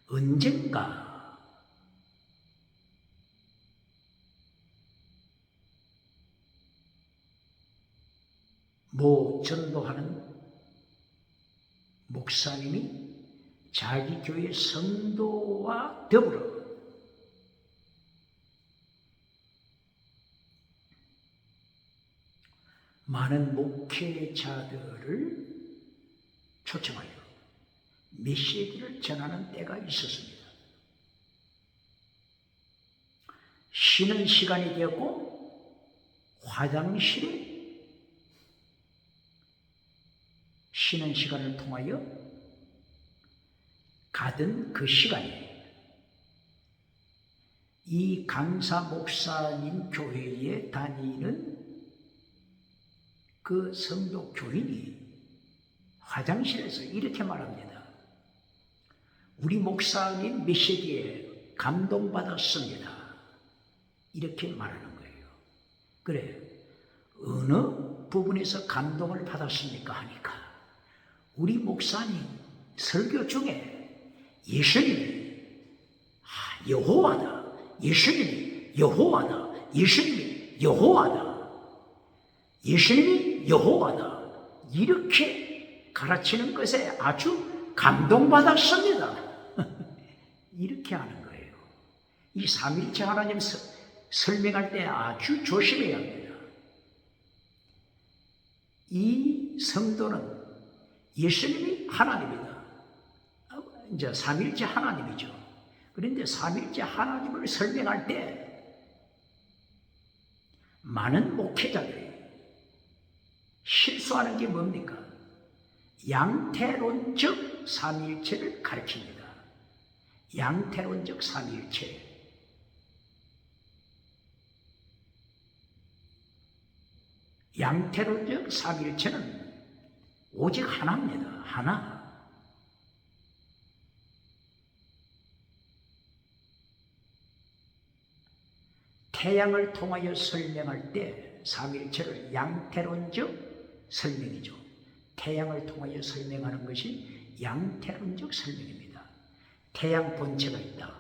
Speaker 1: 언젠가 전도하는 목사님이 자기 교회 성도와 더불어 많은 목회자들을 초청하여 메시지를 전하는 때가 있었습니다. 쉬는 시간이 되었고 화장실에 쉬는 시간을 통하여 가던 그 시간에 이 강사 목사님 교회에 다니는 그 성도 교인이 화장실에서 이렇게 말합니다. 우리 목사님 메시지에 감동받았습니다. 이렇게 말하는 거예요. 그래, 어느 부분에서 감동을 받았습니까? 하니까 우리 목사님 설교 중에 예수님이 여호와다, 예수님이 여호와다, 예수님이 여호와다, 예수님이 여호와다, 이렇게 가르치는 것에 아주 감동받았습니다. 이렇게 하는 거예요. 이 삼일체 하나님 설명할 때 아주 조심해야 합니다. 이 성도는 예수님이 하나님이다. 이제 삼일체 하나님이죠. 그런데 삼일체 하나님을 설명할 때 많은 목회자들이 실수하는 게 뭡니까? 양태론적 삼일체를 가르칩니다. 양태론적 삼일체. 양태론적 삼일체는 오직 하나입니다. 하나. 태양을 통하여 설명할 때 삼일체를 양태론적 설명이죠. 태양을 통하여 설명하는 것이 양태론적 설명입니다. 태양 본체가 있다.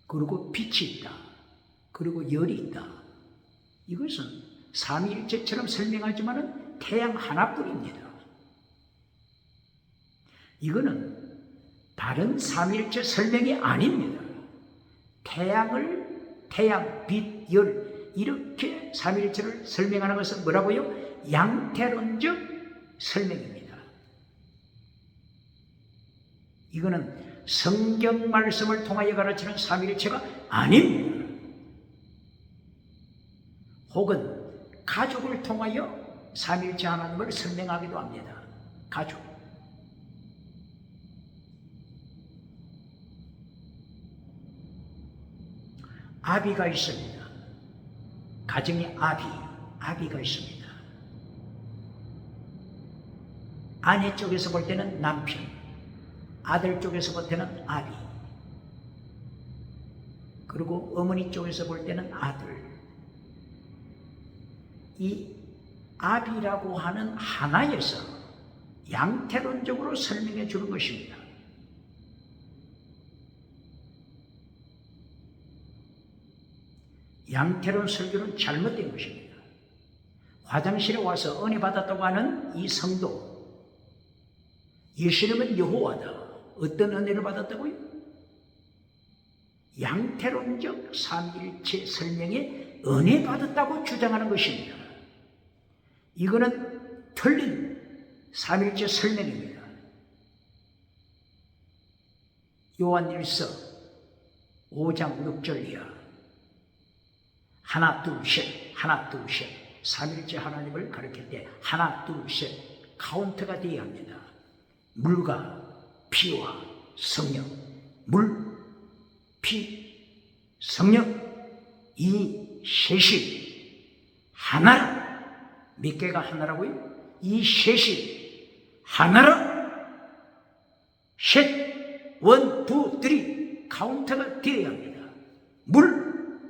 Speaker 1: 그리고 빛이 있다. 그리고 열이 있다. 이것은 삼위일체처럼 설명하지만은 태양 하나뿐입니다. 이거는 다른 삼위일체 설명이 아닙니다. 태양을 태양, 빛, 열 이렇게 삼위일체를 설명하는 것은 뭐라고요? 양태론적 설명입니다. 이거는 성경 말씀을 통하여 가르치는 삼위일체가 아닙니다. 혹은 가족을 통하여 삼위일체 하나님을 설명하기도 합니다. 가족. 아비가 있습니다. 가정에 아비가 있습니다. 아내 쪽에서 볼 때는 남편, 아들 쪽에서 볼 때는 아비, 그리고 어머니 쪽에서 볼 때는 아들. 이 아비라고 하는 하나에서 양태론적으로 설명해 주는 것입니다. 양태론 설교는 잘못된 것입니다. 화장실에 와서 은혜 받았다고 하는 이 성도, 예수님은 여호와다. 어떤 은혜를 받았다고요? 양태론적 삼위일체 설명에 은혜 받았다고 주장하는 것입니다. 이거는 틀린 삼위일체 설명입니다. 요한일서 5장 6절 이하 하나 둘 셋 삼위일체 하나님을 가르칠 때 하나 둘 셋 카운트가 되어야 합니다. 물과 피와 성령, 물, 피, 성령 이 셋이 하나라. 몇 개가 하나라고요? 이 셋이 하나라. 셋, 원, 투, 쓰리 카운트가 되어야 합니다. 물,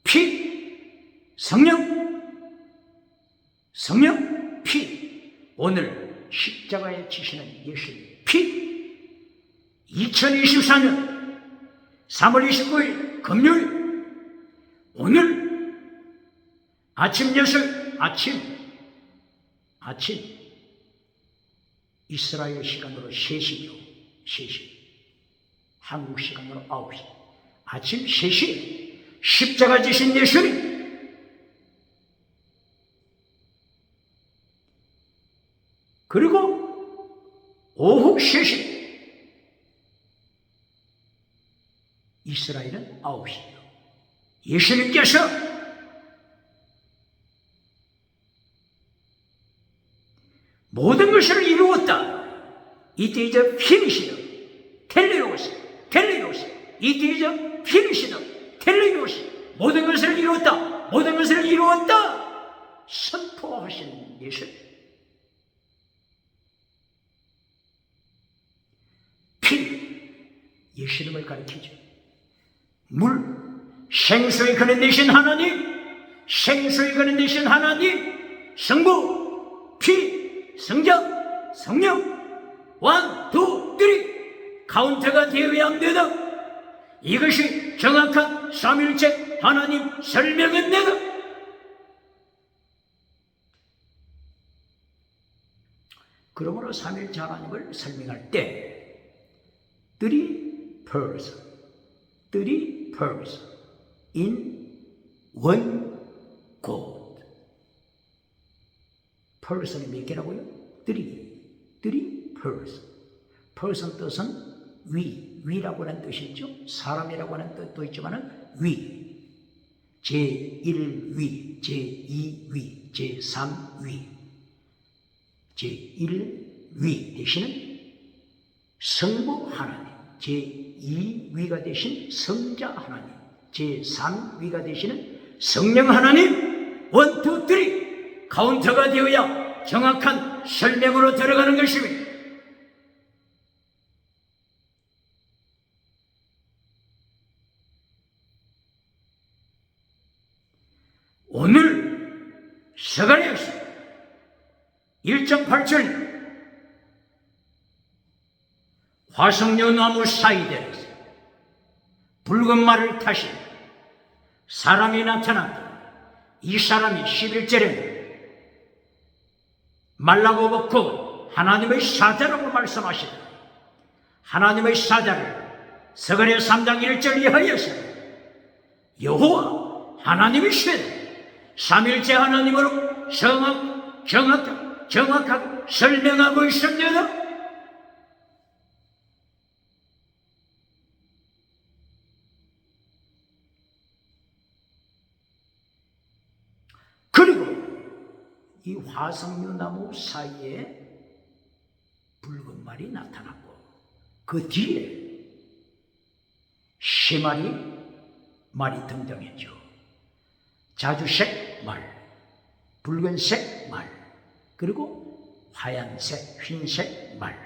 Speaker 1: 피, 성령, 피. 오늘 십자가에 지시는 예수님 피. 2024년 3월 29일 금요일 오늘 아침 6시 아침 이스라엘 시간으로 3시죠. 3시 한국 시간으로 9시 아침 3시 십자가 지신 예수님 그리고 오후 3시 이스라엘은 9시요. 예수님께서 모든 것을 이루었다. 이때 이제 피니시다. 텔레로스. 이때 이제 피니시다. 텔레로스. 모든 것을 이루었다. 선포하신 예수. 피. 예수님을 가리키죠. 물. 생수의 근원 되신 하나님. 성부. 피. 성자. 성령. 1, 2, 3 카운터가 되어야 합니다. 이것이 정확한 삼위일체 하나님 설명입니다. 그러므로 삼위일체 하나님을 설명할 때 three persons in one God. person이 몇 개라고요? three person 뜻은 위라고 하는 뜻이죠. 사람이라고 하는 뜻도 있지만 위, 제1위, 제2위, 제3위, 제1위 되시는 성부 하나님, 제2위가 되신 성자 하나님, 제3위가 되시는 성령 하나님. 1, 2, 3 카운터가 되어야 정확한 설명으로 들어가는 것입니다. 오늘 스가랴서 1.8절 화석류나무 사이들에서 붉은 말을 타신 사람이 나타났다. 이 사람이 11절에 말라고 벗고 하나님의 사자라고 말씀하시다. 하나님의 사자를 스가랴 3장 1절 이하여서 여호와 하나님이시다. 삼일째 하나님으로 정확하게 설명하고 있습니다. 그리고 이 화석류 나무 사이에 붉은 말이 나타났고 그 뒤에 세 마리 말이 등장했죠. 자주색 말, 붉은색 말, 그리고 하얀색, 흰색 말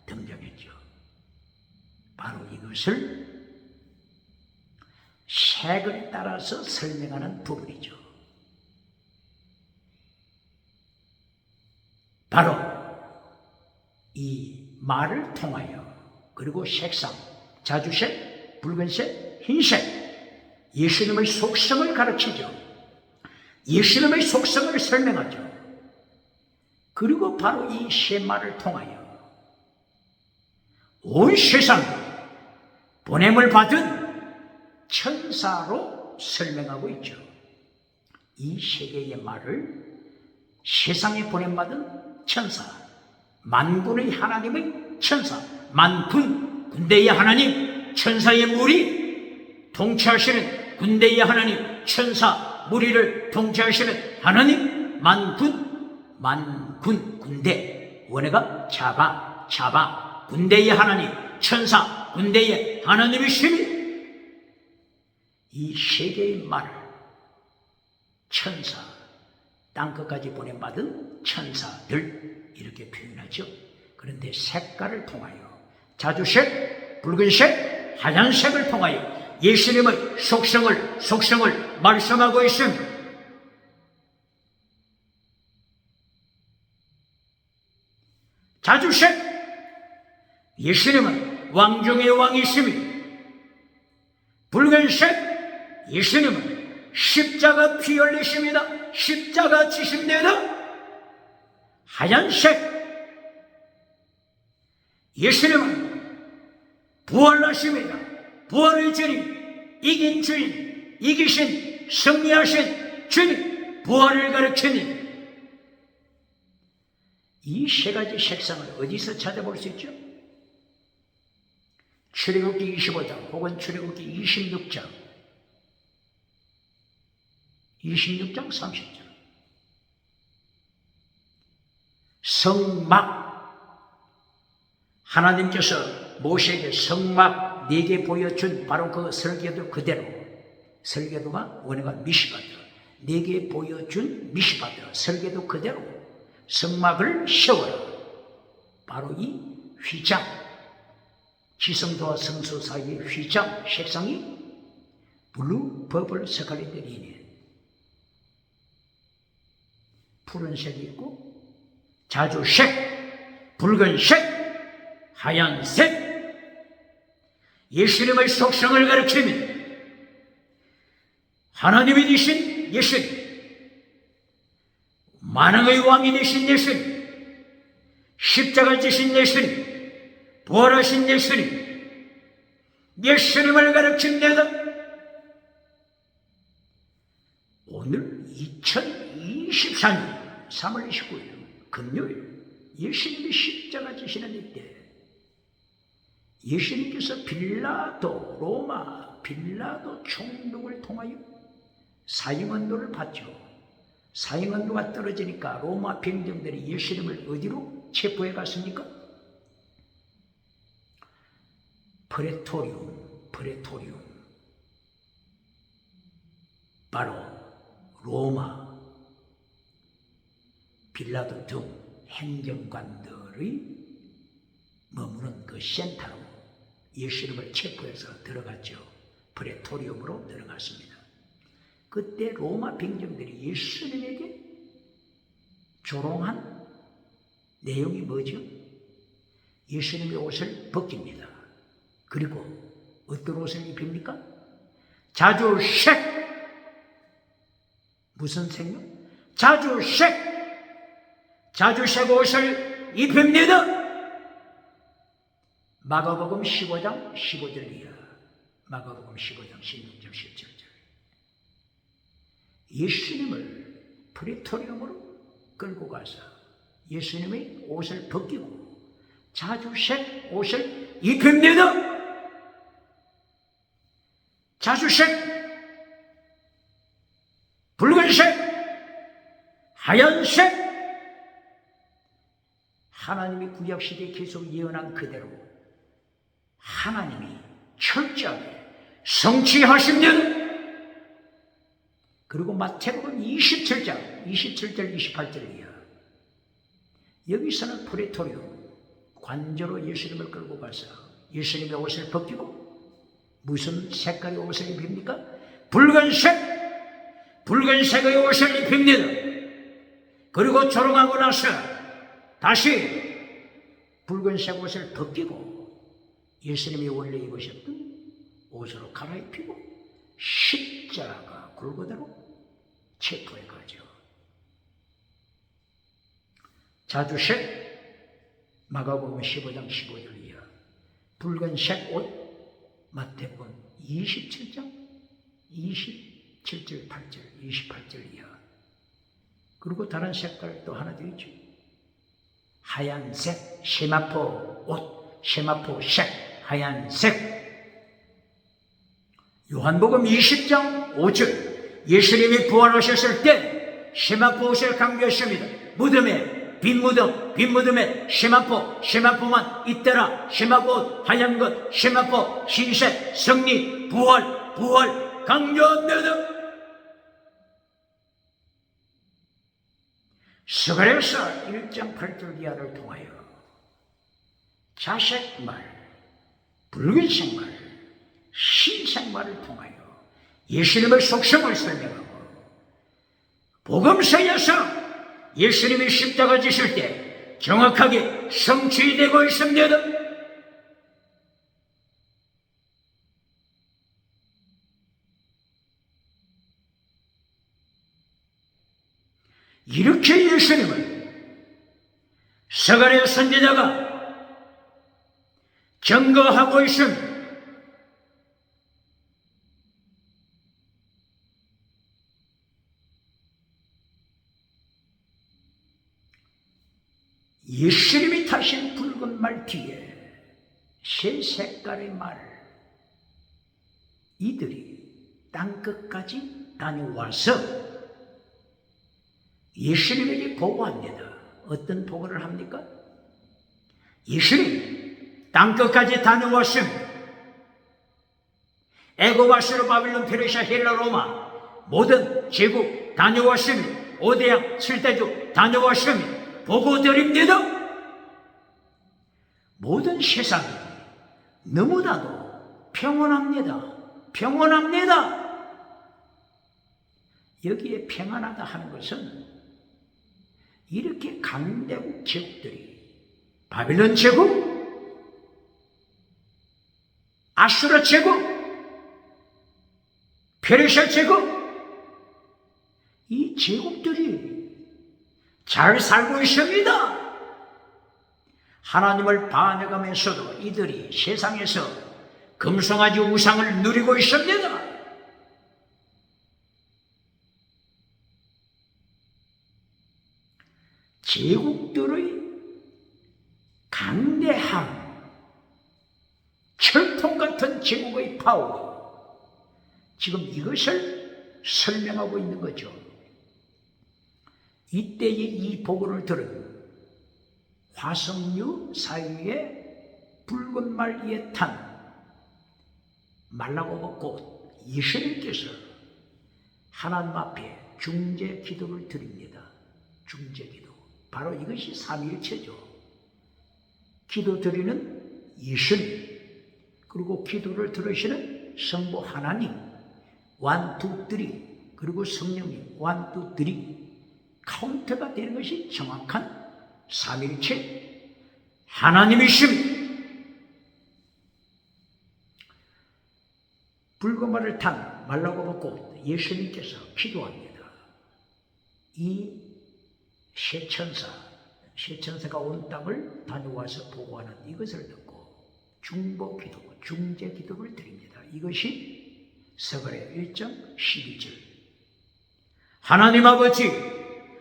Speaker 1: 등장했죠. 바로 이것을 색을 따라서 설명하는 부분이죠. 바로 이 말을 통하여 그리고 색상, 자주색, 붉은색, 흰색, 예수님의 속성을 가르치죠. 예수님의 속성을 설명하죠. 그리고 바로 이 세 말을 통하여 온 세상에 보냄을 받은 천사로 설명하고 있죠. 이 세 개의 말을 세상에 보냄받은 천사, 만군의 하나님의 천사, 만군, 군대의 하나님, 천사의 무리, 통치하시는 군대의 하나님, 천사, 무리를 통치하시는 하나님, 만군, 군대, 원어가 자바, 군대의 하나님, 천사, 군대의 하나님이십니다. 이 세 개의 말을 천사, 땅끝까지 보냄받은 천사들 이렇게 표현하죠. 그런데 색깔을 통하여 자주색, 붉은색, 하얀색을 통하여 예수님의 속성을 말씀하고 있습니다. 자주색, 예수님은 왕 중의 왕이십니다. 붉은색, 예수님은 십자가 피 흘리십니다. 십자가 지십니다. 하얀색, 예수님은 부활하십니다. 부활의 주님, 이긴 주님, 이기신 승리하신 주님, 부활을 가르치는 이 세 가지 색상을 어디서 찾아볼 수 있죠? 출애굽기 25장 혹은 출애굽기 26장 30절 성막, 하나님께서 모세에게 성막 4개 보여준 바로 그 설계도 그대로, 설계도가 원어가 미시바드, 4개 보여준 미시바드 설계도 그대로 성막을 세워라. 바로 이 휘장, 지성소와 성소 사이의 휘장 색상이 블루, 퍼플, 스칼렛, 리넨, 푸른색이 있고 자주색, 붉은색, 하얀색, 예수님의 속성을 가르칩니다. 하나님이 되신 예수님, 만왕의 왕이 되신 예수님, 십자가 지신 예수님, 부활하신 예수님, 예수님을 가르칩니다. 오늘 2024년 3월 29일 금요일 예수님이 십자가 지시는 이때 예수님께서 로마 빌라도 총독을 통하여 사형언도를 받죠. 사형언도가 떨어지니까 로마 병정들이 예수님을 어디로 체포해 갔습니까? 프레토리움. 바로 로마 빌라도 등 행정관들의 머무는 그 센터로 예수님을 체포해서 들어갔죠. 프레토리움으로 들어갔습니다. 그때 로마 병정들이 예수님에게 조롱한 내용이 뭐죠? 예수님의 옷을 벗깁니다. 그리고 어떤 옷을 입힙니까? 자주색. 무슨 색요? 자주색 옷을 입힙니다. 마가복음 15장 15절 이하, 마가복음 15장 16절 17절. 예수님을 프레토리움으로 끌고 가서 예수님의 옷을 벗기고 자주색 옷을 입힙니다. 자주색, 붉은색, 하얀색, 하나님이 구약시대에 계속 예언한 그대로 하나님이 철저하게 성취하십니다. 그리고 마태복음 27장 27절 28절이야. 여기서는 프레토리움 관저로 예수님을 끌고 가서 예수님의 옷을 벗기고 무슨 색깔의 옷을 입힙니까? 붉은색의 옷을 입힙니다. 그리고 조롱하고 나서 다시 붉은색 옷을 벗기고 예수님이 원래 입으셨던 옷으로 갈아입히고 십자가 골고다로 체포해 가죠. 자주색 마가복음 15장 15절이야. 붉은색 옷 마태복음 27장 27절 8절 28절이야. 그리고 다른 색깔 또 하나 더 있죠. 하얀색 세마포 옷, 세마포색 하얀색. 요한복음 20장 5절 예수님이 부활하셨을 때 세마포 옷을 강조했습니다. 무덤에 빈 무덤에 세마포만 있더라. 세마포 옷, 하얀 것, 세마포 신색, 승리, 부활 강조합니다. 스가랴서 1장 8절 이하를 통하여 자색 말, 붉은색 말, 흰색 말을 통하여 예수님의 속성을 설명하고 복음서에서 예수님이 십자가 지실 때 정확하게 성취되고 있습니다. 이렇게 예수님을 스가랴 선지자가 증거하고 있습니다. 예수님이 타신 붉은 말 뒤에 새 색깔의 말, 이들이 땅끝까지 다녀와서 예수님에게 보고합니다. 어떤 보고를 합니까? 예수님 땅끝까지 다녀왔습니다. 애굽, 아수르, 바빌론, 페르시아, 헬라, 로마 모든 제국 다녀왔습니다. 오대양, 칠대주 다녀왔습니다. 보고드립니다. 모든 세상이 너무나도 평온합니다. 여기에 평안하다 하는 것은 이렇게 강대국 제국들이 바빌론 제국, 아수르 제국, 페르시아 제국, 이 제국들이 잘 살고 있습니다. 하나님을 반해가면서도 이들이 세상에서 금송아지 우상을 누리고 있습니다. 제국들의 강대함, 철통 같은 제국의 파워, 지금 이것을 설명하고 있는 거죠. 이때에 이 보고를 들은 화석류 사이에 붉은 말 위에 탄 말라고 벗고 예수님께서 하나님 앞에 중재 기도를 드립니다. 중재 기도. 바로 이것이 삼위일체죠. 기도 드리는 예수님, 그리고 기도를 들으시는 성부 하나님, one, two, three, 그리고 성령님, one, two, three. 카운트가 되는 것이 정확한 삼위일체 하나님이십니다. 붉은 말을 탄 말라고 벗고 예수님께서 기도합니다. 이 새 천사가 온 땅을 다녀와서 보고하는 이것을 듣고 중보 기도, 중재 기도를 드립니다. 이것이 스가랴 1장 12절. 하나님 아버지,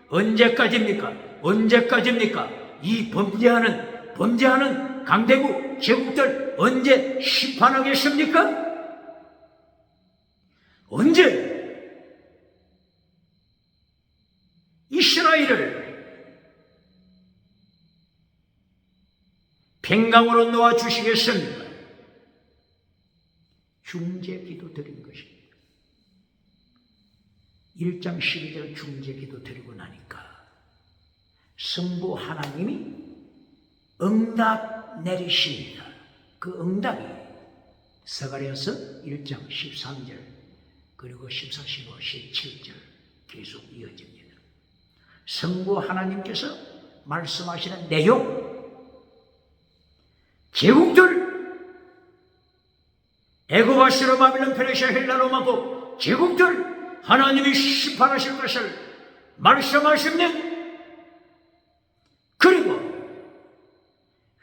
Speaker 1: 언제까지입니까? 언제까지입니까? 이 범죄하는 강대국 제국들 언제 심판하겠습니까? 언제? 이스라엘을 팽강으로 놓아주시겠습니까? 중재기도 드린 것입니다. 1장 12절 중재기도 드리고 나니까 성부 하나님이 응답 내리십니다. 그 응답이 스가랴서 1장 13절 그리고 14, 15, 17절 계속 이어집니다. 성부 하나님께서 말씀하시는 내용, 제국들, 애굽, 아수르, 바빌론, 페르시아, 헬라, 로마고 제국들 하나님이 심판하실 것을 말씀하십니다. 그리고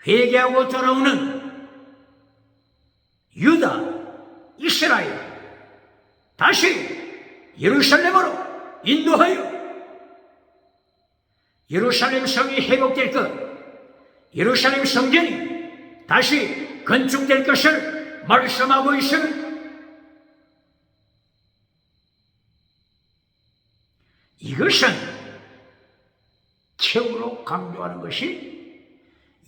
Speaker 1: 회개하고 돌아오는 유다, 이스라엘 다시 예루살렘으로 인도하여 예루살렘 성이 회복될 것, 예루살렘 성전이 다시 건축될 것을 말씀하고 있습니다. 이것은 최후로 강조하는 것이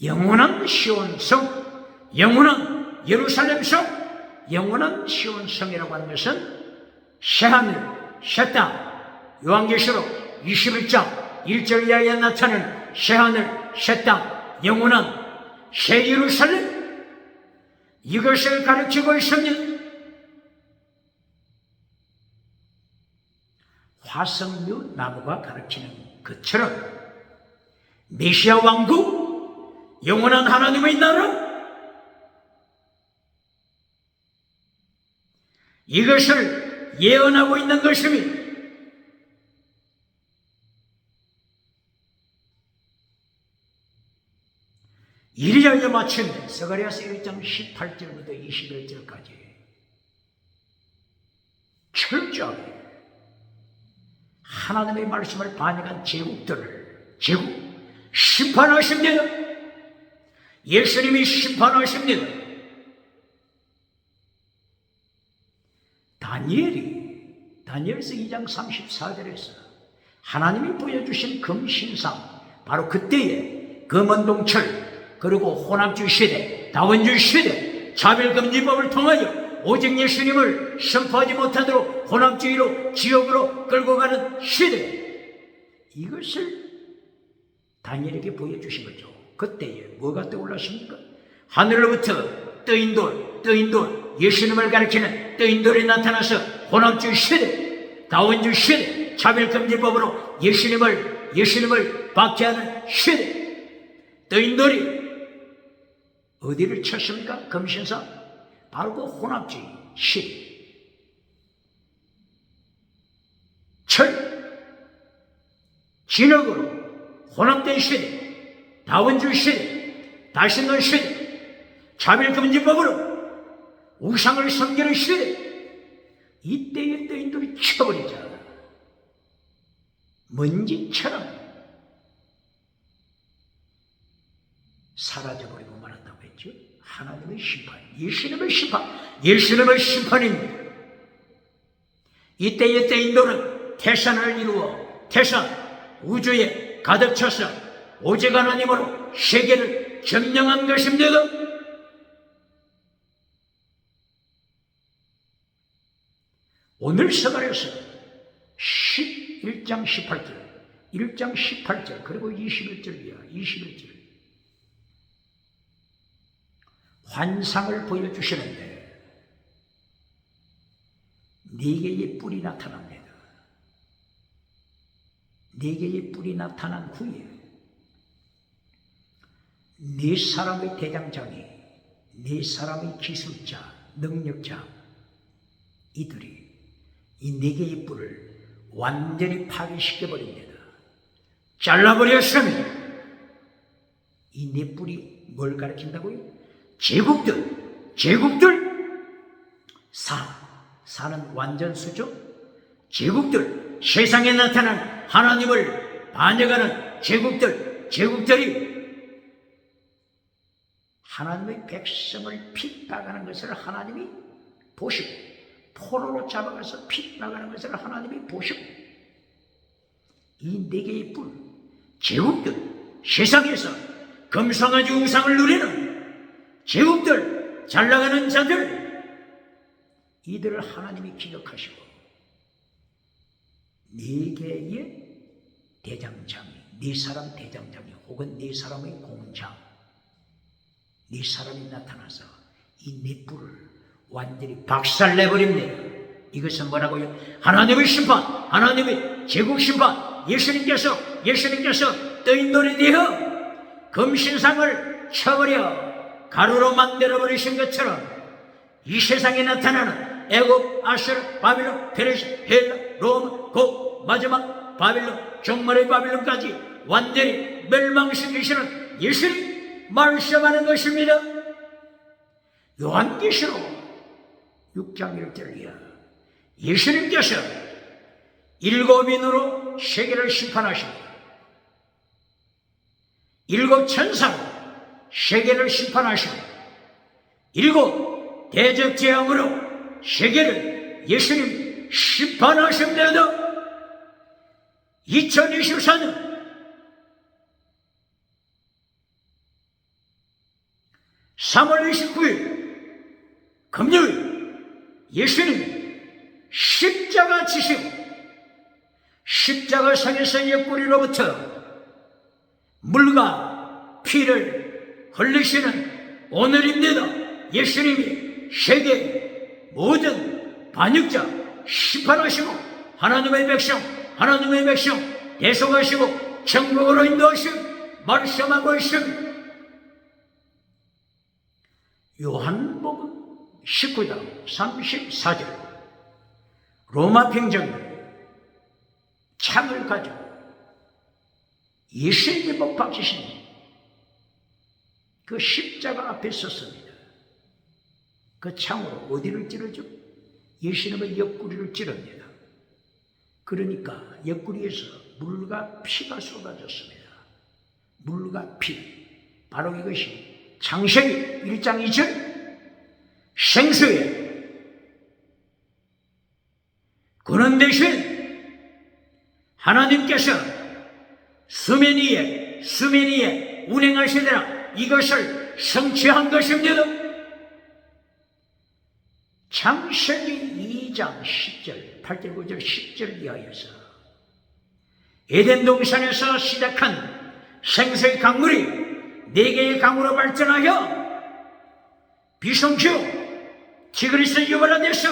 Speaker 1: 영원한 시온성, 영원한 예루살렘성, 영원한 시온성이라고 하는 것은 새하늘, 새 땅, 요한계시록 21장 1절 이하에 나타나는 새하늘, 새 땅, 영원한 새 예루살렘, 이것을 가르치고 있습니다. 화석류 나무가 가르치는 것처럼 메시아 왕국, 영원한 하나님의 나라, 이것을 예언하고 있는 것입니다. 이리하여 마침내 스가랴서 1장 18절부터 21절까지 철저하게 하나님의 말씀을 반역한 제국들을 심판하십니다. 예수님이 심판하십니다. 다니엘서 2장 34절에서 하나님이 보여주신 금신상, 바로 그때의 금은동철, 그리고 혼합주의 시대, 다원주의 시대, 차별금지법을 통하여 오직 예수님을 선포하지 못하도록 혼합주의로 지옥으로 끌고 가는 시대, 이것을 다니엘에게 보여주신 거죠. 그때에 뭐가 떠올랐습니까? 하늘로부터 떠인 돌, 예수님을 가리키는 떠인 돌이 나타나서 혼합주의 시대, 다원주의 시대, 차별금지법으로 예수님을 박해하는 시대, 떠인 돌이 어디를 쳤습니까? 금신상, 바로 그 혼합주의 시대, 진흙으로 혼합된 시대, 다원주의 시대, 다신론 시대, 차별금지법으로 우상을 섬기는 시대, 이때의 떠인들이 쳐버리자 먼지처럼 사라져버리고 말았다고 했죠. 하나님의 심판, 예수님의 심판입니다. 이때의 떠인들은 태산을 이루어 우주에 가득 차서 오직 하나님으로 세계를 점령한 것입니다. 오늘 스가랴서 1장 18절 그리고 21절 이하 21절 환상을 보여주시는데 네 개의 뿔이 나타납니다. 네 개의 뿔이 나타난 후에 네 사람의 대장장이, 네 사람의 기술자, 능력자, 이들이 이 네 개의 뿔을 완전히 파괴시켜버립니다. 잘라버렸습니다. 이 네 뿔이 뭘 가리킨다고요? 제국들, 사는 완전 수죠. 제국들, 세상에 나타난 하나님을 반역하는 제국들이 하나님의 백성을 핍박하는 것을 하나님이 보시고, 포로로 잡아가서 핍박하는 것을 하나님이 보시고, 이 네 개의 뿔, 제국들, 세상에서 금성아지 우상을 누리는 제국들, 잘나가는 자들, 이들을 하나님이 기억하시고 네 개의 대장장이, 네 사람 대장장이 혹은 네 사람의 공장, 네 사람이 나타나서 이 네 뿔을 완전히 박살내버립니다. 이것은 뭐라고요? 하나님의 심판, 하나님의 제국 심판, 예수님께서 떠인 돌이 되어 금신상을 쳐버려 가루로 만들어버리신 것처럼 이 세상에 나타나는 애굽, 아수르, 바빌론, 페르시아, 헬라, 로마, 곧 마지막 바빌론, 종말의 바빌론까지 완전히 멸망시키시는 예수님 말씀하는 것입니다. 요한계시록 6장 1절이야. 예수님께서 일곱 인으로 세계를 심판하십니다. 일곱 천사로 세계를 심판하십니다. 일곱 대적 재앙으로 세계를 예수님 심판하십니다. 2024년 3월 29일 금요일 예수님 십자가 지시고 십자가 상에서 옆구리로부터 물과 피를 흘리시는 오늘입니다. 예수님이 세계 모든 반역자 심판하시고 하나님의 백성 대속하시고 천국으로 인도하시고 말씀하고 있습니다. 요한복음 19장 34절 로마 평정은 창을 가지고 예수에게 못 박히신 그 십자가 앞에 섰습니다. 그 창으로 어디를 찌르죠? 예수님의 옆구리를 찌릅니다. 그러니까 옆구리에서 물과 피가 쏟아졌습니다. 물과 피, 바로 이것이 창세기 1장 2절 생수에 그런 대신 하나님께서 수면 위에 운행하시더라 이것을 성취한 것입니다. 창세기 2장 10절 8절 9절 10절 이하에서 에덴 동산에서 시작한 생수의 강물이 4개의 강으로 발전하여 비성주 티그리스 유브라데스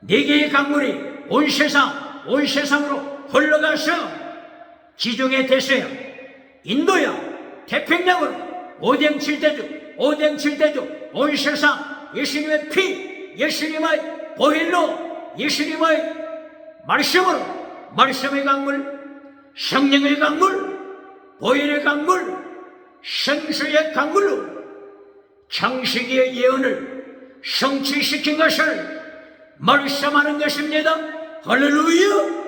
Speaker 1: 4개의 강물이 온 세상으로 흘러가서 지중해 대서야 인도야 태평양으로 오뎅칠대주 온 세상 예수님의 피 예수님의 보혈로 예수님의 말씀으로 말씀의 강물 성령의 강물 보혈의 강물 생수의 강물로 창세기의 예언을 성취시킨 것을 말씀하는 것입니다. 할렐루야!